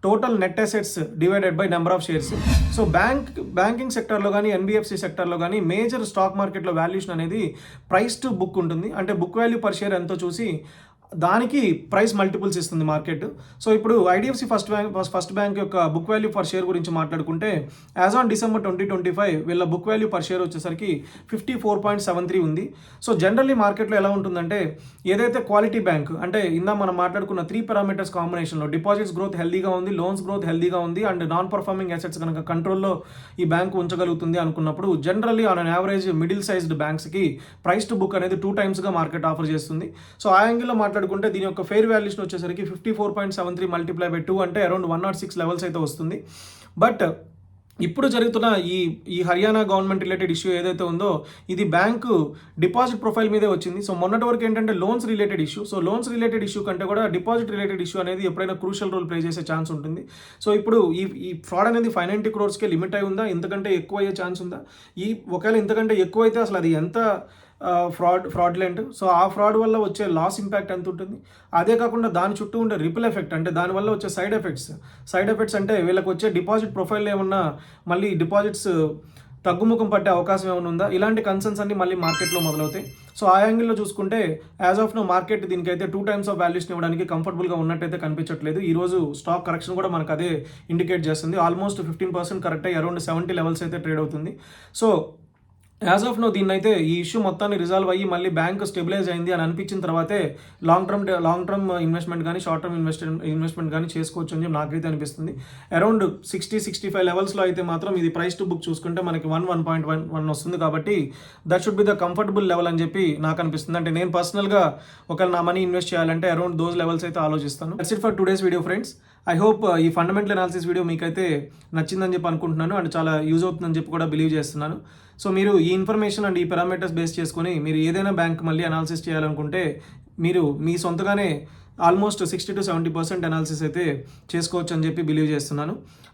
total net assets divided by number of shares. So banking సెక్టర్లో కానీ NBFC సెక్టర్లో కానీ మేజర్ స్టాక్ మార్కెట్లో వాల్యూషన్ అనేది ప్రైస్ టు బుక్ ఉంటుంది. అంటే బుక్ వాల్యూ పర్ షేర్ ఎంతో చూసి దానికి ప్రైస్ మల్టిపుల్స్ ఇస్తుంది మార్కెట్. సో ఇప్పుడు ఐడిఎఫ్సి ఫస్ట్ బ్యాంక్ యొక్క బుక్ వాల్యూ పర్ షేర్ గురించి మాట్లాడుకుంటే యాజ్ ఆన్ డిసెంబర్ 2025 వీళ్ళ బుక్ వాల్యూ పర్ షేర్ వచ్చేసరికి 54.73 ఉంది. సో జనరల్లీ మార్కెట్లో ఎలా ఉంటుందంటే ఏదైతే క్వాలిటీ బ్యాంక్ అంటే మనం మాట్లాడుకున్న 3 పారామీటర్స్ కాంబినేషన్లో డిపాజిట్స్ గ్రోత్ హెల్దీగా ఉంది, లోన్స్ గ్రోత్ హెల్దీగా ఉంది అండ్ నాన్ పర్ఫార్మింగ్ అసెట్స్ కనుక కంట్రోల్లో ఈ బ్యాంక్ ఉంచగలుగుతుంది అనుకున్నప్పుడు generally on an average middle sized బ్యాంక్స్కి ప్రైస్ టు బుక్ అనేది 2 టైమ్స్గా మార్కెట్ ఆఫర్ చేస్తుంది. సో ఆ యాంగిల్లో మాట్లాడుకుంటే దీని యొక్క ఫెయిర్ వాల్యుయేషన్ వచ్చేసరికి 54.73 మల్టిప్లై బై 2 అంటే అరౌండ్ 106 లెవెల్స్ అయితే వస్తుంది. బట్ ఇప్పుడు జరుగుతున్న ఈ హర్యానా గవర్నమెంట్ రిలేటెడ్ ఇష్యూ ఏదైతే ఉందో ఇది బ్యాంకు డిపాజిట్ ప్రొఫైల్ మీదే వచ్చింది. సో మొన్నటి వరకు ఏంటంటే loans related issue. So loans related issue కంటే కూడా డిపాజిట్ రిలేటెడ్ ఇష్యూ అనేది ఎప్పుడైనా క్రూషియల్ రోల్ ప్లే చేసే ఛాన్స్ ఉంటుంది. సో ఇప్పుడు ఈ ఫ్రాడ్ అనేది 590 crores లిమిట్ అయి ఉందా, ఇంతకంటే ఎక్కువ అయ్యే ఛాన్స్ ఉందా? ఒకవేళ ఇంతకంటే ఎక్కువ అయితే అసలు అది ఎంత ఫ్రాడ్లెంట్. సో ఆ ఫ్రాడ్ వల్ల వచ్చే లాస్ ఇంపాక్ట్ ఎంత ఉంటుంది? అదే కాకుండా దాని చుట్టూ ఉండే రిపుల్ ఎఫెక్ట్ అంటే దానివల్ల వచ్చే సైడ్ ఎఫెక్ట్స్ అంటే వీళ్ళకి వచ్చే డిపాజిట్ ప్రొఫైల్ ఏమన్నా మళ్ళీ డిపాజిట్స్ తగ్గుముఖం పట్టే అవకాశం ఏమైనా ఉందా? ఇలాంటి కన్సర్న్స్ అన్ని మళ్ళీ మార్కెట్లో మొదలవుతాయి. సో ఆ యాంగిల్లో చూసుకుంటే యాజ్ ఆఫ్ నో మార్కెట్ దీనికైతే 2 టైమ్స్ ఆఫ్ వాల్యూషన్ ఇవ్వడానికి కంఫర్టబుల్గా ఉన్నట్టయితే కనిపించట్లేదు. ఈ రోజు స్టాక్ కరెక్షన్ కూడా మనకు అదే ఇండికేట్ చేస్తుంది. ఆల్మోస్ట్ 15% కరెక్ట్ అయ్యి అరౌండ్ 70 లెవెల్స్ అయితే ట్రేడ్ అవుతుంది. సో యాజ్ ఆఫ్ నో దీన్నైతే ఈ ఇష్యూ మొత్తాన్ని రిజాల్వ్ అయ్యి మళ్ళీ బ్యాంక్ స్టెబిలైజ్ అయింది అని అనిపించిన తర్వాతే లాంగ్ టర్మ్ ఇన్వెస్ట్మెంట్ కానీ షార్ట్ టర్మ్ ఇన్వెస్ట్మెంట్ కానీ చేసుకోవచ్చు అని చెప్పి నాకైతే అనిపిస్తుంది. అరౌండ్ 60-65 లెవెల్స్లో అయితే మాత్రం ఇది ప్రైస్ టు బుక్ చూసుకుంటే మనకి 1.1 వస్తుంది. కాబట్టి that should be the comfortable level అని చెప్పి నాకు అనిపిస్తుంది. అంటే నేను పర్సనల్గా ఒకవేళ నా మనీ ఇన్వెస్ట్ చేయాలంటే అరౌండ్ దోస్ లెవెల్స్ అయితే ఆలోచిస్తాను. That's it for today's video friends. I hope ఈ ఫండమెంటల్ అనాలిసిస్ వీడియో మీకైతే నచ్చిందని చెప్పి అనుకుంటున్నాను అండ్ చాలా యూజ్ అవుతుందని చెప్పి కూడా బిలీవ్ చేస్తున్నాను. సో మీరు ఈ ఇన్ఫర్మేషన్ అండ్ ఈ పారామీటర్స్ బేస్ చేసుకొని మీరు ఏదైనా బ్యాంక్ మళ్ళీ అనాలిసిస్ చేయాలనుకుంటే మీరు మీ సొంతగానే ఆల్మోస్ట్ 60-70% అనాలిసిస్ అయితే చేసుకోవచ్చు అని చెప్పి బిలీవ్ చేస్తున్నాను.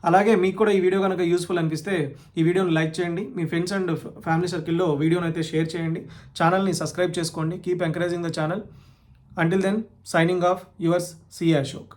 అలాగే మీకు కూడా ఈ వీడియో కనుక యూస్ఫుల్ అనిపిస్తే ఈ వీడియోని లైక్ చేయండి, మీ ఫ్రెండ్స్ అండ్ ఫ్యామిలీ సర్కిల్లో వీడియోని అయితే షేర్ చేయండి, ఛానల్ని సబ్స్క్రైబ్ చేసుకోండి. Keep encouraging the channel. Until then signing off yours C Ashok.